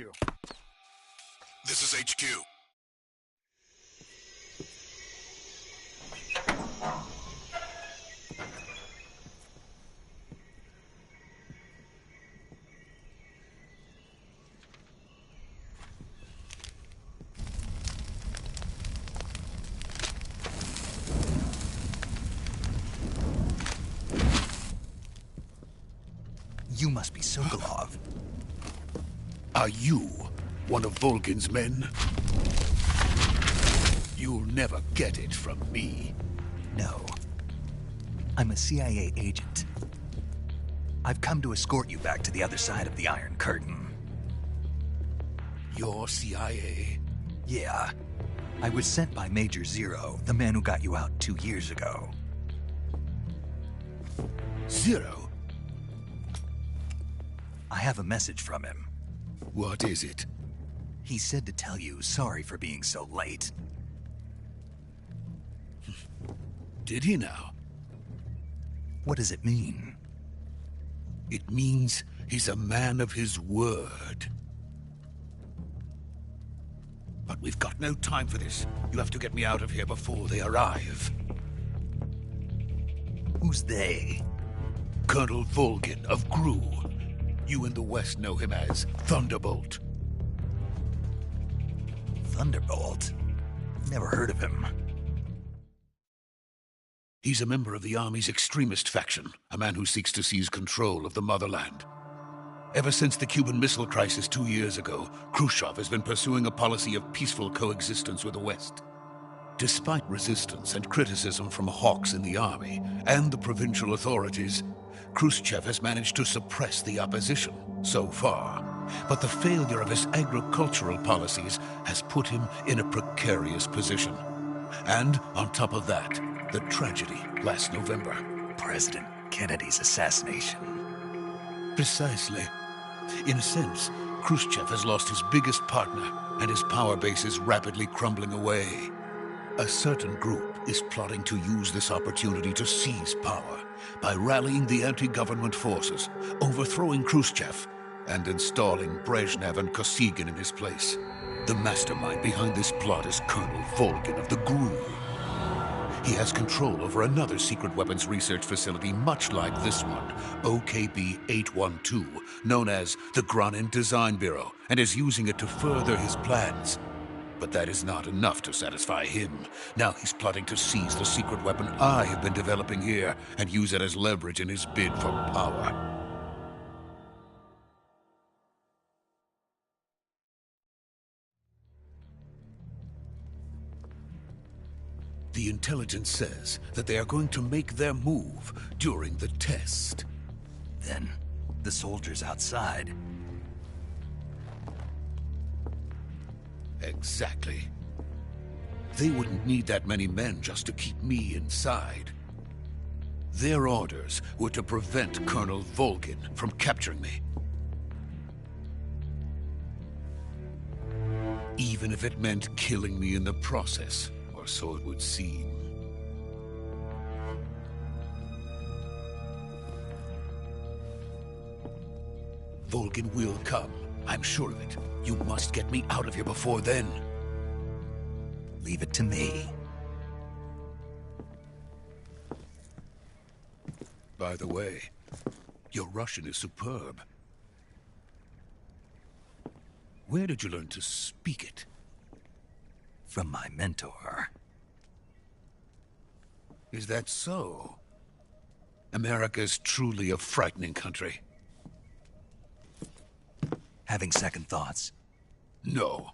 This is HQ. You must be Sokolov. Are you one of Volgin's men? You'll never get it from me. No. I'm a CIA agent. I've come to escort you back to the other side of the Iron Curtain. You're CIA? Yeah. I was sent by Major Zero, the man who got you out 2 years ago. Zero? I have a message from him. What is it? He said to tell you sorry for being so late. Did he now? What does it mean? It means he's a man of his word. But we've got no time for this. You have to get me out of here before they arrive. Who's they? Colonel Volgin of GRU. You in the West know him as Thunderbolt. Thunderbolt? Never heard of him. He's a member of the Army's extremist faction, a man who seeks to seize control of the motherland. Ever since the Cuban Missile Crisis 2 years ago, Khrushchev has been pursuing a policy of peaceful coexistence with the West. Despite resistance and criticism from hawks in the army and the provincial authorities, Khrushchev has managed to suppress the opposition so far. But the failure of his agricultural policies has put him in a precarious position. And on top of that, the tragedy last November. President Kennedy's assassination. Precisely. In a sense, Khrushchev has lost his biggest partner, and his power base is rapidly crumbling away. A certain group is plotting to use this opportunity to seize power by rallying the anti-government forces, overthrowing Khrushchev, and installing Brezhnev and Kosygin in his place. The mastermind behind this plot is Colonel Volgin of the GRU. He has control over another secret weapons research facility much like this one, OKB-812, known as the Granin Design Bureau, and is using it to further his plans. But that is not enough to satisfy him. Now he's plotting to seize the secret weapon I have been developing here and use it as leverage in his bid for power. The intelligence says that they are going to make their move during the test. Then, the soldiers outside. Exactly. They wouldn't need that many men just to keep me inside. Their orders were to prevent Colonel Volgin from capturing me. Even if it meant killing me in the process. Or so it would seem. Volgin will come. I'm sure of it. You must get me out of here before then. Leave it to me. By the way, your Russian is superb. Where did you learn to speak it? From my mentor. Is that so? America is truly a frightening country. Having second thoughts? No.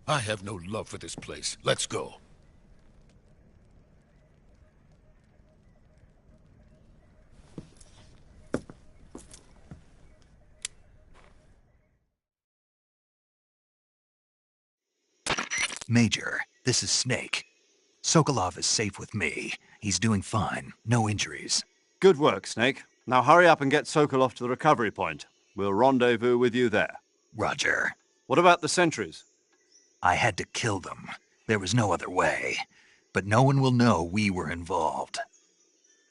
I have no love for this place. Let's go. Major, this is Snake. Sokolov is safe with me. He's doing fine. No injuries. Good work, Snake. Now hurry up and get Sokolov to the recovery point. We'll rendezvous with you there. Roger. What about the sentries? I had to kill them. There was no other way. But no one will know we were involved.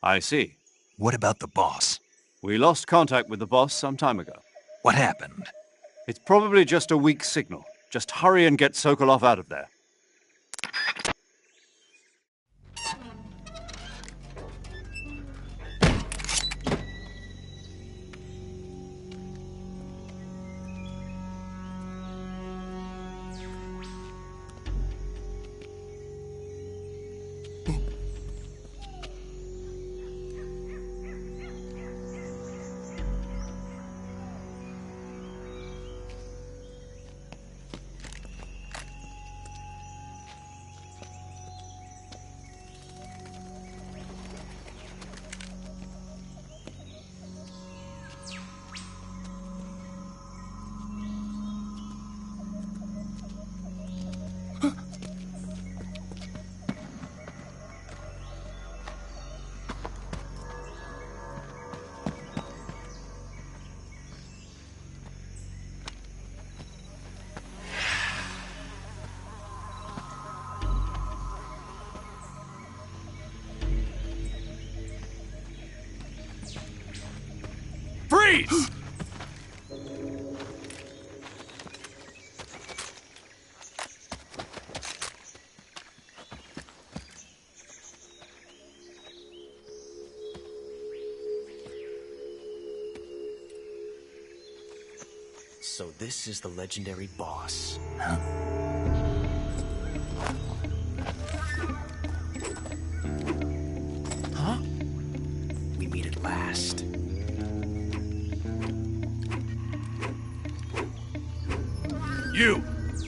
I see. What about the boss? We lost contact with the boss some time ago. What happened? It's probably just a weak signal. Just hurry and get Sokolov out of there. Freeze! So this is the legendary boss. Huh? Huh? We meet at last.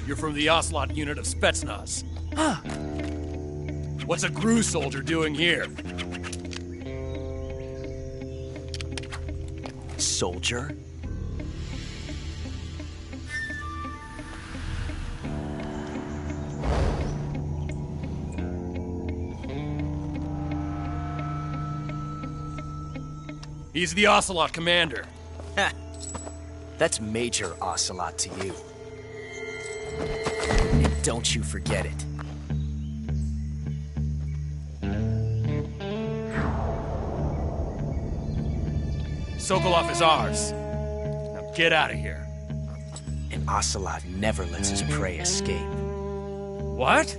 You're from the Ocelot unit of Spetsnaz. Huh. What's a GRU soldier doing here? Soldier? He's the Ocelot commander. Ha! That's Major Ocelot to you. And don't you forget it. Sokolov is ours. Now get out of here. And Ocelot never lets his prey escape. What?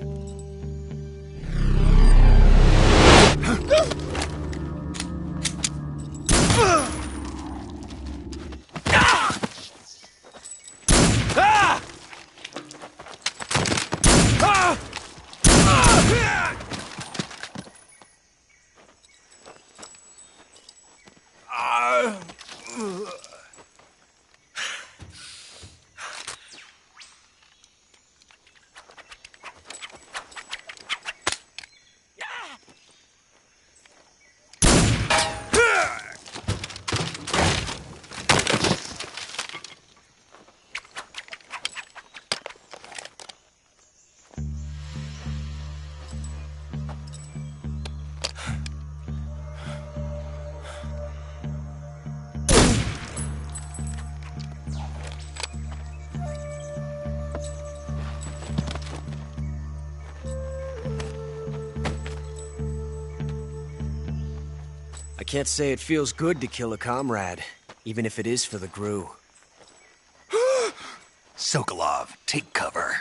I can't say it feels good to kill a comrade, even if it is for the GRU. Sokolov, take cover.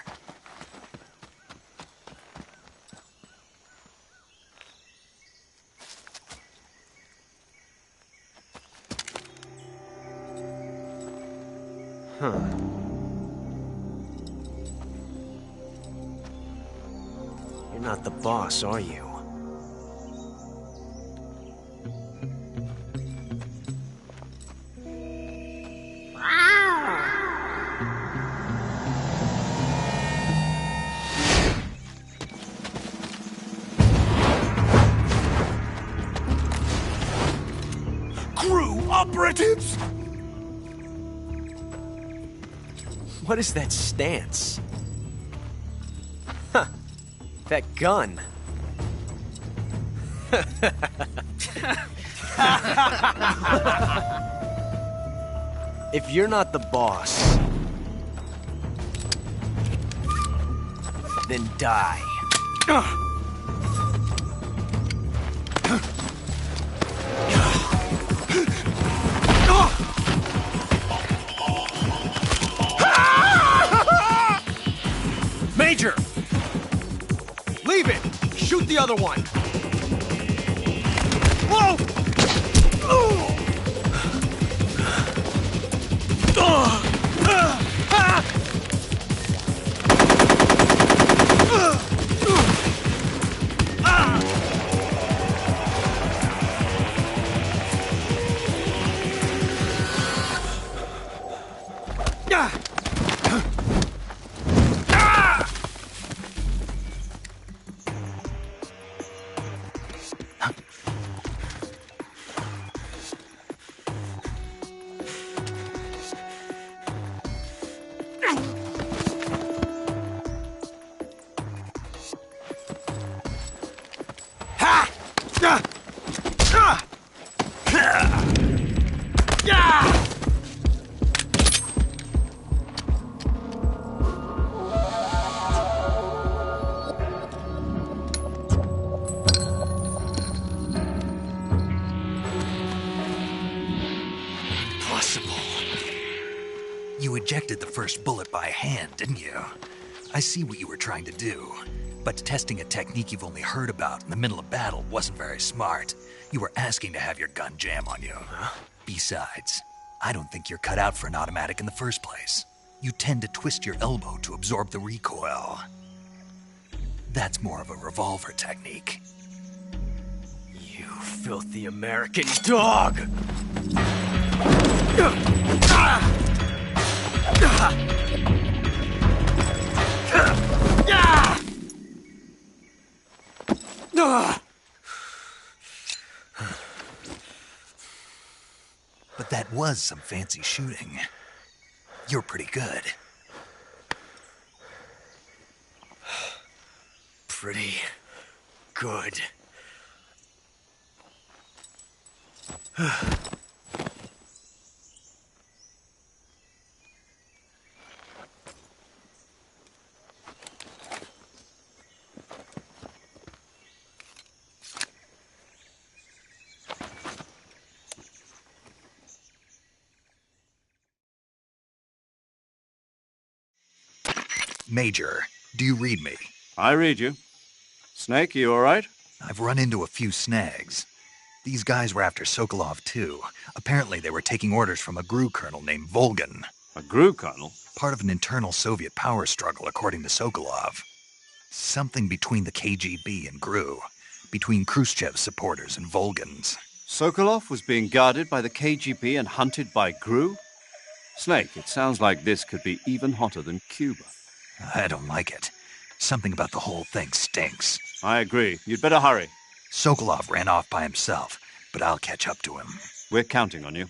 Huh. You're not the boss, are you? Operatives? What is that stance? Huh. That gun. If you're not the boss, then die. Major! Leave it! Shoot the other one! Whoa! You ejected the first bullet by hand, didn't you? I see what you were trying to do. But testing a technique you've only heard about in the middle of battle wasn't very smart. You were asking to have your gun jam on you. Huh? Besides, I don't think you're cut out for an automatic in the first place. You tend to twist your elbow to absorb the recoil. That's more of a revolver technique. You filthy American dog! But that was some fancy shooting. You're pretty good. Pretty good. Major, do you read me? I read you. Snake, you all right? I've run into a few snags. These guys were after Sokolov, too. Apparently they were taking orders from a GRU colonel named Volgan. A GRU colonel? Part of an internal Soviet power struggle, according to Sokolov. Something between the KGB and GRU. Between Khrushchev's supporters and Volgan's. Sokolov was being guarded by the KGB and hunted by GRU? Snake, it sounds like this could be even hotter than Cuba. I don't like it. Something about the whole thing stinks. I agree. You'd better hurry. Sokolov ran off by himself, but I'll catch up to him. We're counting on you.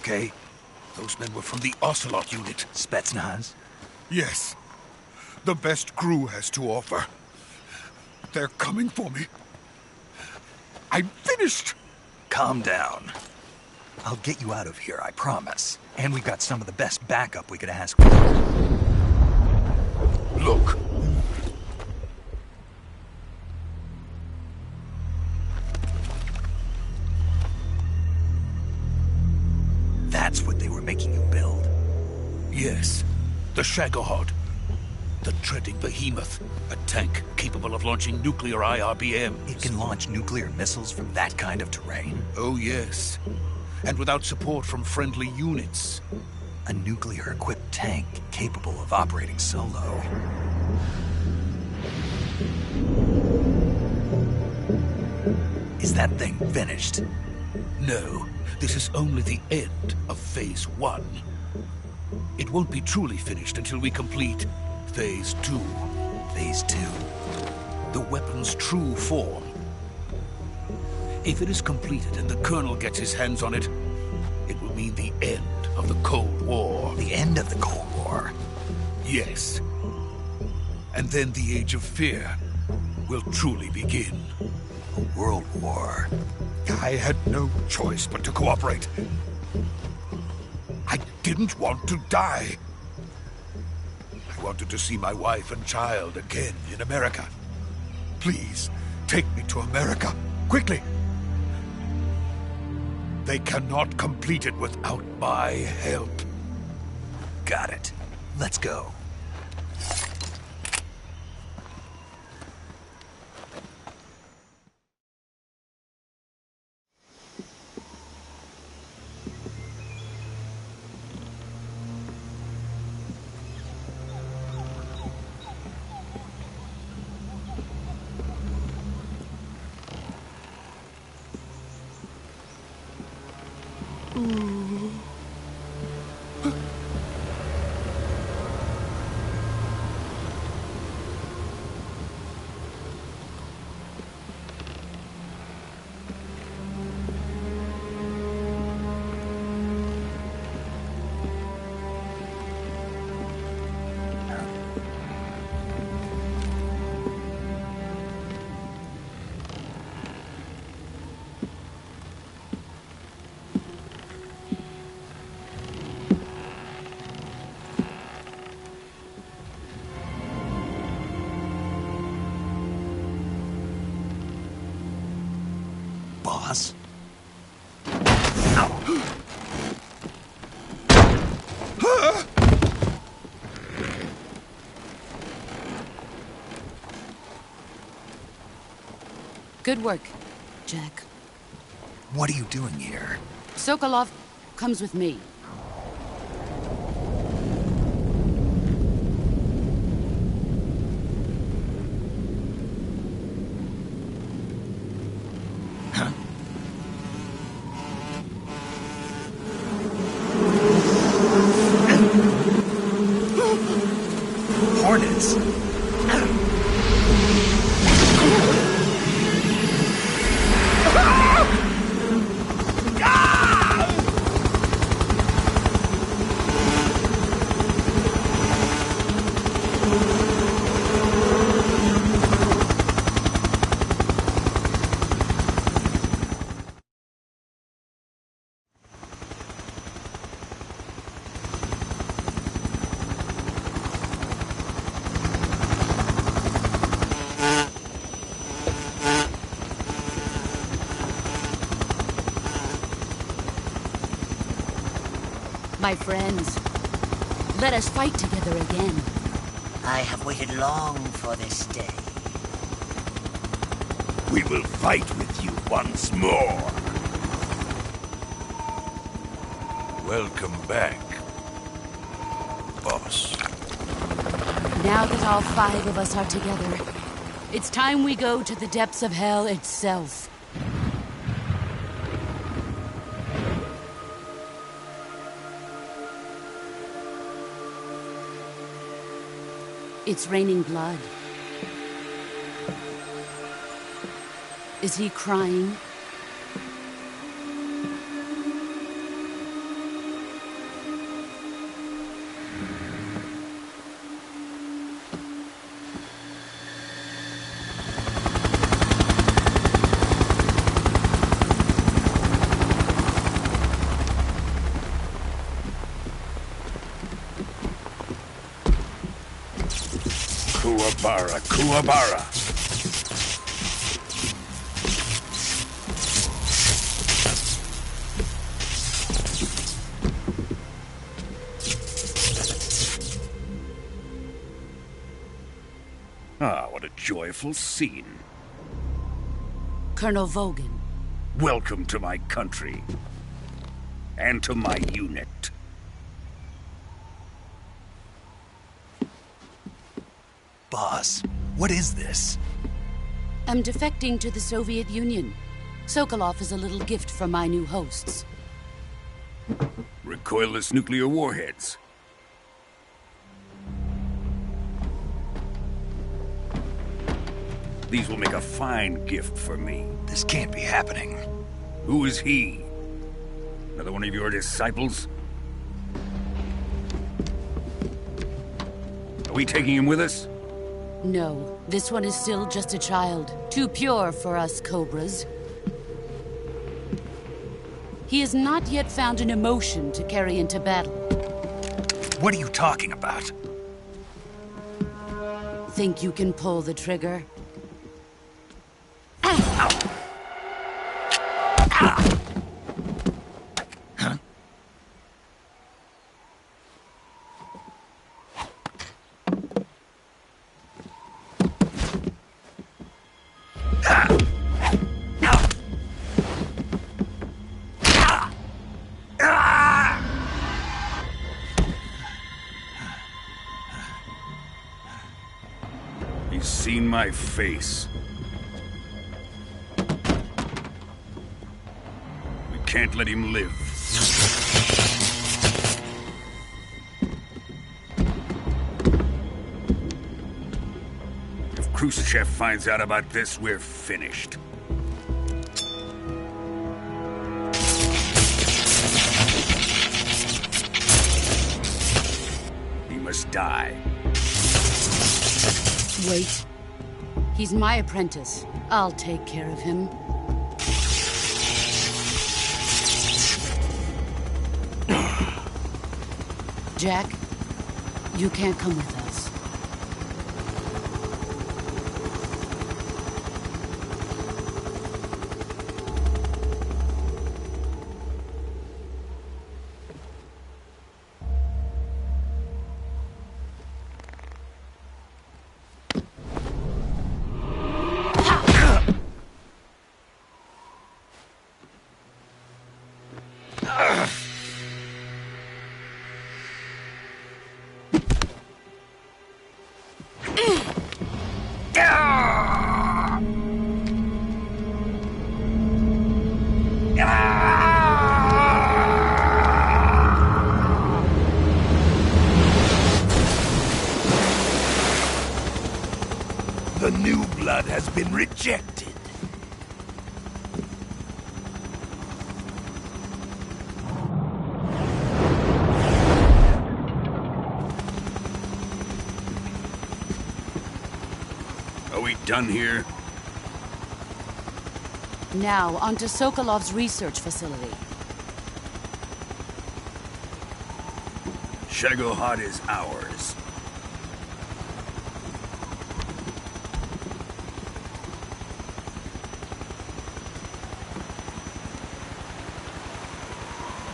okay? Those men were from the Ocelot unit. Spetsnaz? Yes. The best crew has to offer. They're coming for me. I'm finished! Calm down. I'll get you out of here, I promise. And we've got some of the best backup we could ask for. Look. That's what they were making you build? Yes. The Shagohod. The treading behemoth. A tank capable of launching nuclear IRBMs. It can launch nuclear missiles from that kind of terrain? Oh, yes. And without support from friendly units. A nuclear-equipped tank capable of operating solo. Is that thing finished? No. This is only the end of Phase 1. It won't be truly finished until we complete Phase 2. Phase 2? The weapon's true form. If it is completed and the Colonel gets his hands on it, it will mean the end of the Cold War. The end of the Cold War? Yes. And then the Age of Fear will truly begin. A world war? I had no choice but to cooperate. I didn't want to die. I wanted to see my wife and child again in America. Please, take me to America, quickly. They cannot complete it without my help. Got it. Let's go. Boss? Good work, Jack. What are you doing here? Sokolov comes with me. Hornets? My friends, let us fight together again. I have waited long for this day. We will fight with you once more. Welcome back, boss. Now that all 5 of us are together, it's time we go to the depths of hell itself. It's raining blood. Is he crying? Bara Kuwabara. Ah, what a joyful scene. Colonel Vogan. Welcome to my country. And to my unit. Boss, what is this? I'm defecting to the Soviet Union. Sokolov is a little gift from my new hosts. Recoilless nuclear warheads. These will make a fine gift for me. This can't be happening. Who is he? Another one of your disciples? Are we taking him with us? No, this one is still just a child. Too pure for us Cobras. He has not yet found an emotion to carry into battle. What are you talking about? Think you can pull the trigger? He's seen my face. We can't let him live. If Khrushchev finds out about this, we're finished. He must die. Wait. He's my apprentice. I'll take care of him. Jack, you can't come with us. The new blood has been rejected. Are we done here? Now, onto Sokolov's research facility. Shagohod is ours.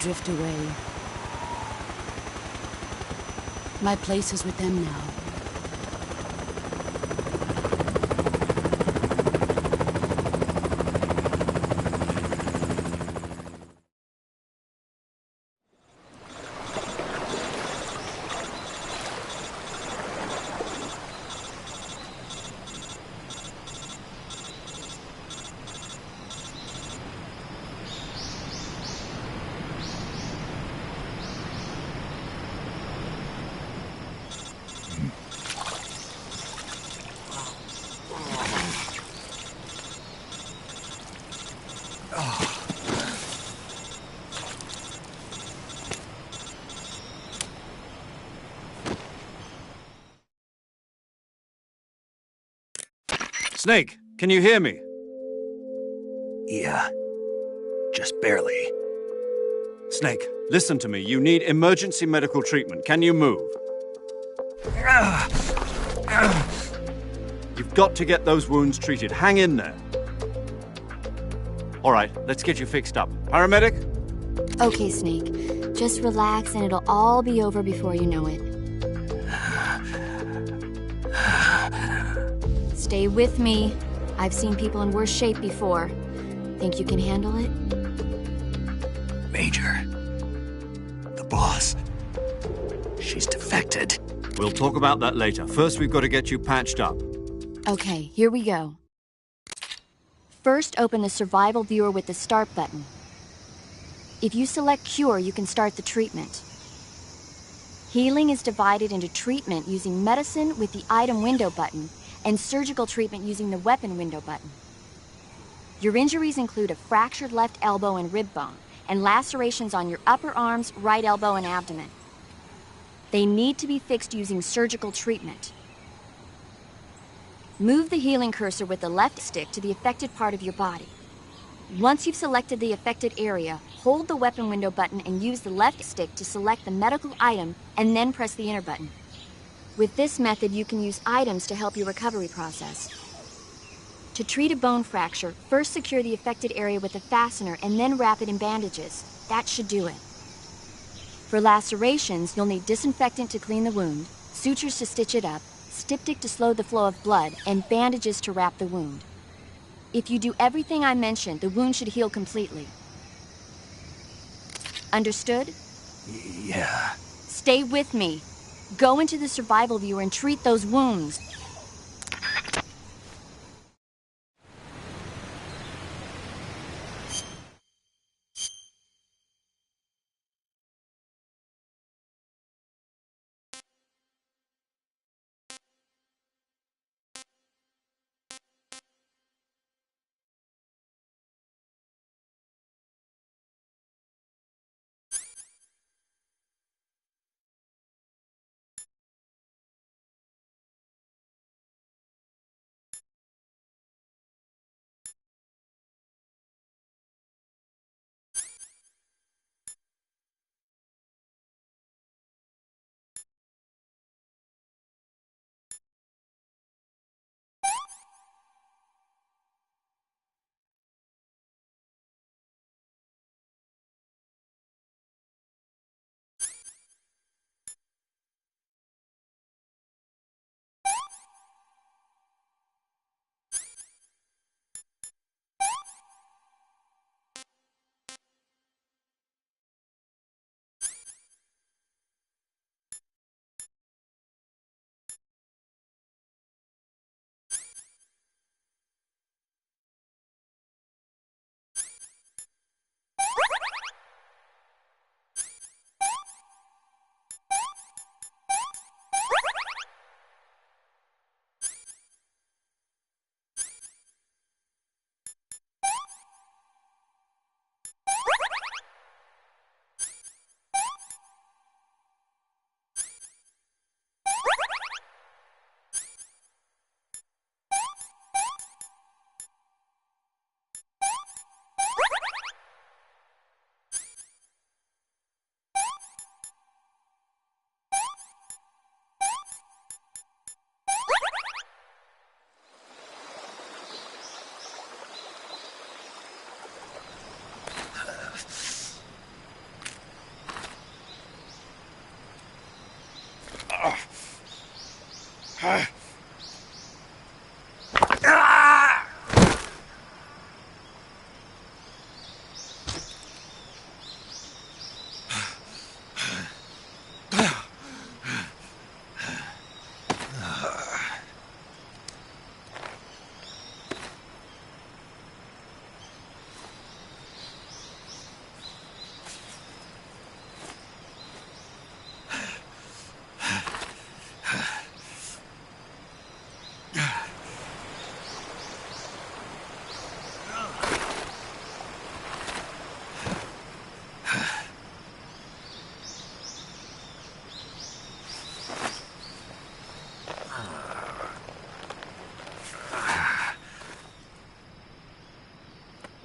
Drift away. My place is with them now. Snake, can you hear me? Yeah. Just barely. Snake, listen to me. You need emergency medical treatment. Can you move? You've got to get those wounds treated. Hang in there. All right, let's get you fixed up. Paramedic? Okay, Snake. Just relax and it'll all be over before you know it. Stay with me. I've seen people in worse shape before. Think you can handle it? Major. The boss. She's defected. We'll talk about that later. First, we've got to get you patched up. Okay, here we go. First, open the survival viewer with the start button. If you select cure, you can start the treatment. Healing is divided into treatment using medicine with the item window button and surgical treatment using the weapon window button. Your injuries include a fractured left elbow and rib bone, and lacerations on your upper arms, right elbow, and abdomen. They need to be fixed using surgical treatment. Move the healing cursor with the left stick to the affected part of your body. Once you've selected the affected area, hold the weapon window button and use the left stick to select the medical item and then press the enter button. With this method, you can use items to help your recovery process. To treat a bone fracture, first secure the affected area with a fastener and then wrap it in bandages. That should do it. For lacerations, you'll need disinfectant to clean the wound, sutures to stitch it up, styptic to slow the flow of blood, and bandages to wrap the wound. If you do everything I mentioned, the wound should heal completely. Understood? Yeah. Stay with me. Go into the survival viewer and treat those wounds.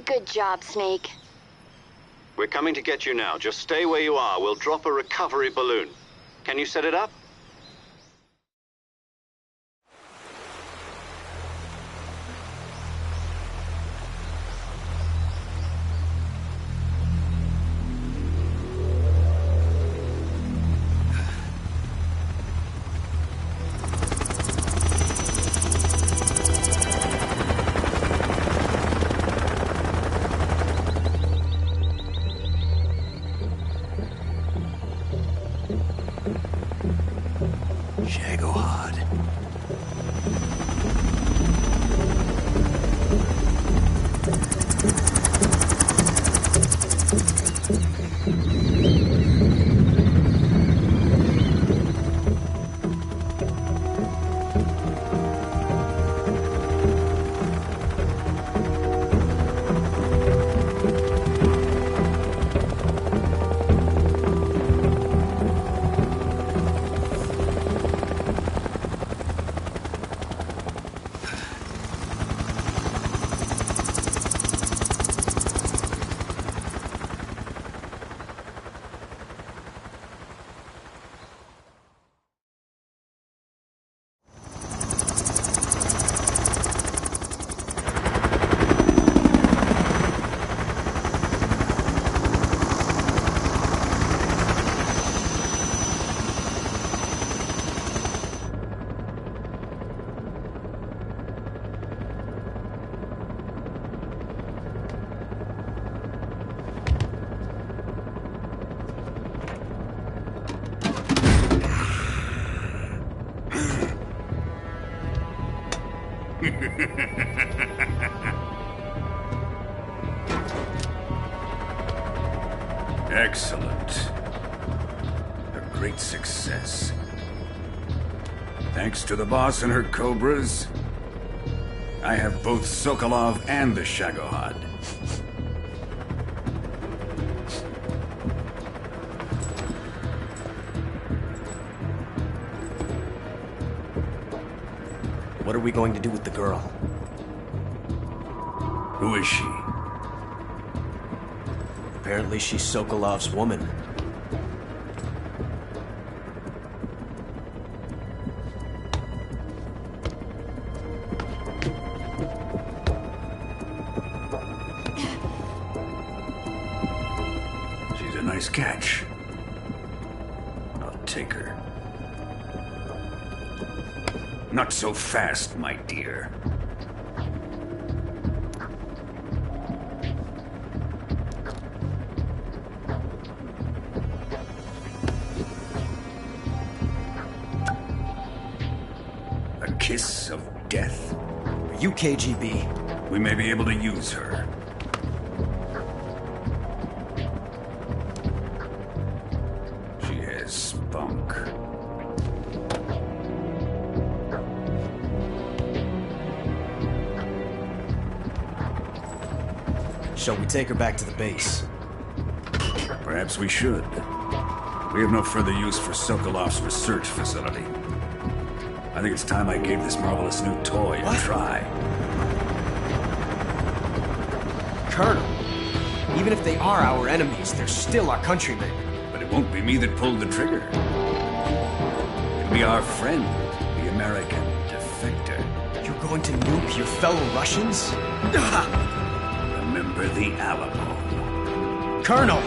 Good job, Snake. We're coming to get you now. Just stay where you are. We'll drop a recovery balloon. Can you set it up? Excellent. A great success. Thanks to the boss and her cobras, I have both Sokolov and the Shagohod. What are we going to do with the girl? Who is she? Apparently she's Sokolov's woman. She's a nice catch. I'll take her. Not so fast, my dear. A kiss of death? Are you KGB? We may be able to use her. She has spunk. Shall we take her back to the base? Perhaps we should. We have no further use for Sokolov's research facility. I think it's time I gave this marvelous new toy a try. Colonel, even if they are our enemies, they're still our countrymen. But it won't be me that pulled the trigger. It'll be our friend, the American defector. You're going to nuke your fellow Russians? Remember the Alamo. Colonel!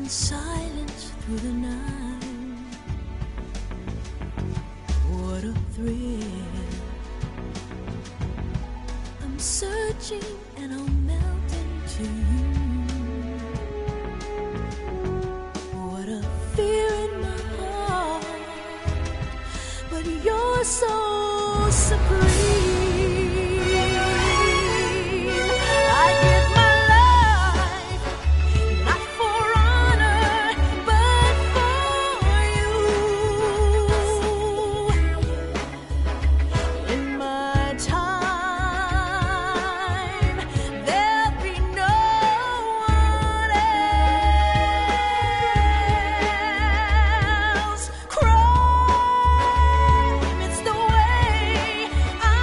Silence through the night. What a thrill. I'm searching and I'll melt into you. What a fear in my heart, but you're so supreme. I give my I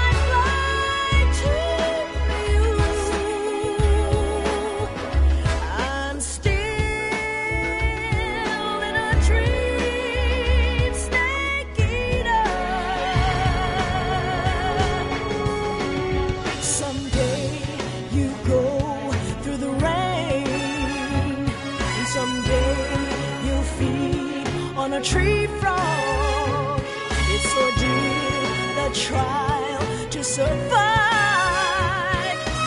survive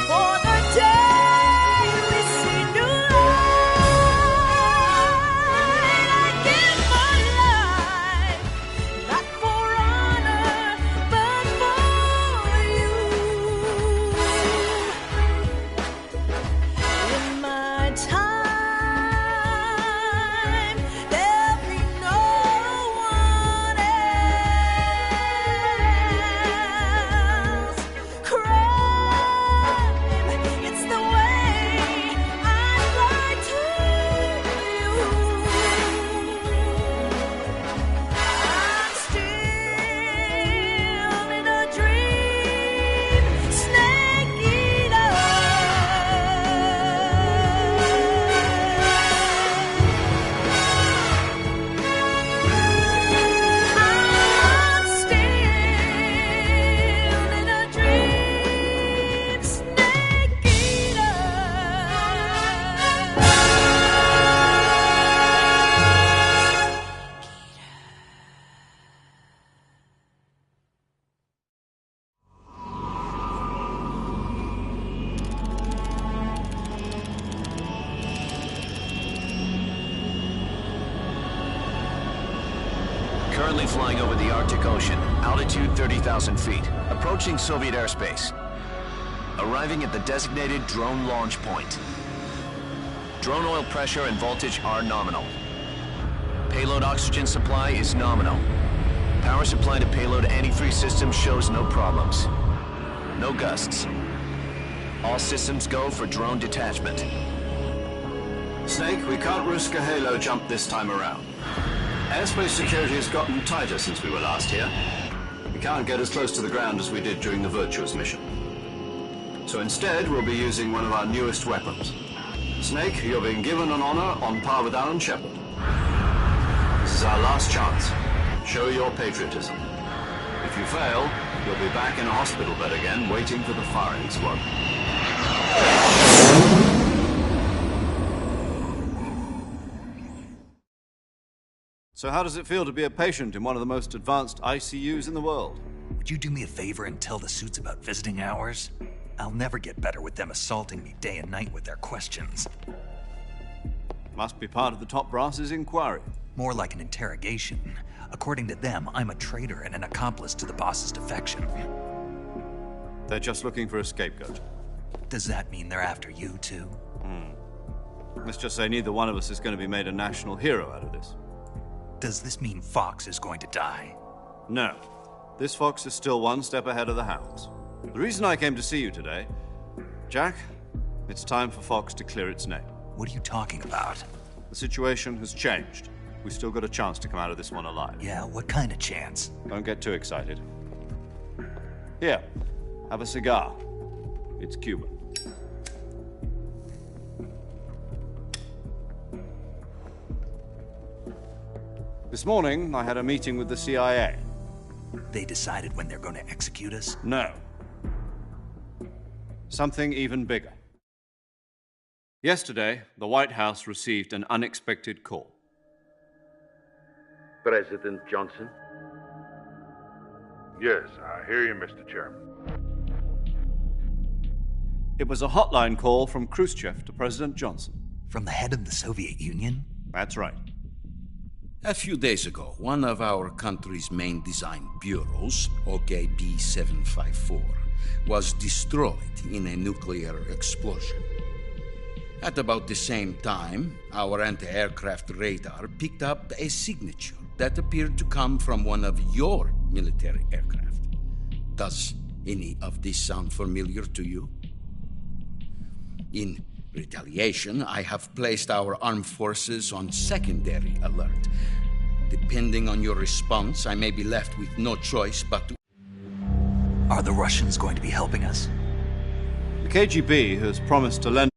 for the day we see new light. I give my life, not for honor, but for you. In my time, there'll be no one else. Crime, it's the way I lie to you. I'm still in a dream, snake eater. I'm still in a dream, snake eater. Currently flying over the Arctic Ocean, altitude 30,000 feet, approaching Soviet airspace. Arriving at the designated drone launch point. Drone oil pressure and voltage are nominal. Payload oxygen supply is nominal. Power supply to payload antifreeze system shows no problems. No gusts. All systems go for drone detachment. Snake, we can't risk a halo jump this time around. Airspace security has gotten tighter since we were last here. We can't get as close to the ground as we did during the Virtuous mission. So instead, we'll be using one of our newest weapons. Snake, you're being given an honor on par with Alan Shepard. This is our last chance. Show your patriotism. If you fail, you'll be back in a hospital bed again, waiting for the firing squad. So how does it feel to be a patient in one of the most advanced ICUs in the world? Would you do me a favor and tell the suits about visiting hours? I'll never get better with them assaulting me day and night with their questions. Must be part of the top brass's inquiry. More like an interrogation. According to them, I'm a traitor and an accomplice to the boss's defection. They're just looking for a scapegoat. Does that mean they're after you, too? Let's just say neither one of us is going to be made a national hero out of this. Does this mean Fox is going to die? No. This Fox is still one step ahead of the Hounds. The reason I came to see you today, Jack, it's time for Fox to clear its name. What are you talking about? The situation has changed. We still got a chance to come out of this one alive. Yeah, what kind of chance? Don't get too excited. Here, have a cigar. It's Cuban. This morning, I had a meeting with the CIA. They decided when they're going to execute us? No. Something even bigger. Yesterday, the White House received an unexpected call. President Johnson? Yes, I hear you, Mr. Chairman. It was a hotline call from Khrushchev to President Johnson. From the head of the Soviet Union? That's right. A few days ago, one of our country's main design bureaus, OKB 754, was destroyed in a nuclear explosion. At about the same time, our anti-aircraft radar picked up a signature that appeared to come from one of your military aircraft. Does any of this sound familiar to you? In retaliation, I have placed our armed forces on secondary alert. Depending on your response, I may be left with no choice but to... Are the Russians going to be helping us? The KGB has promised to lend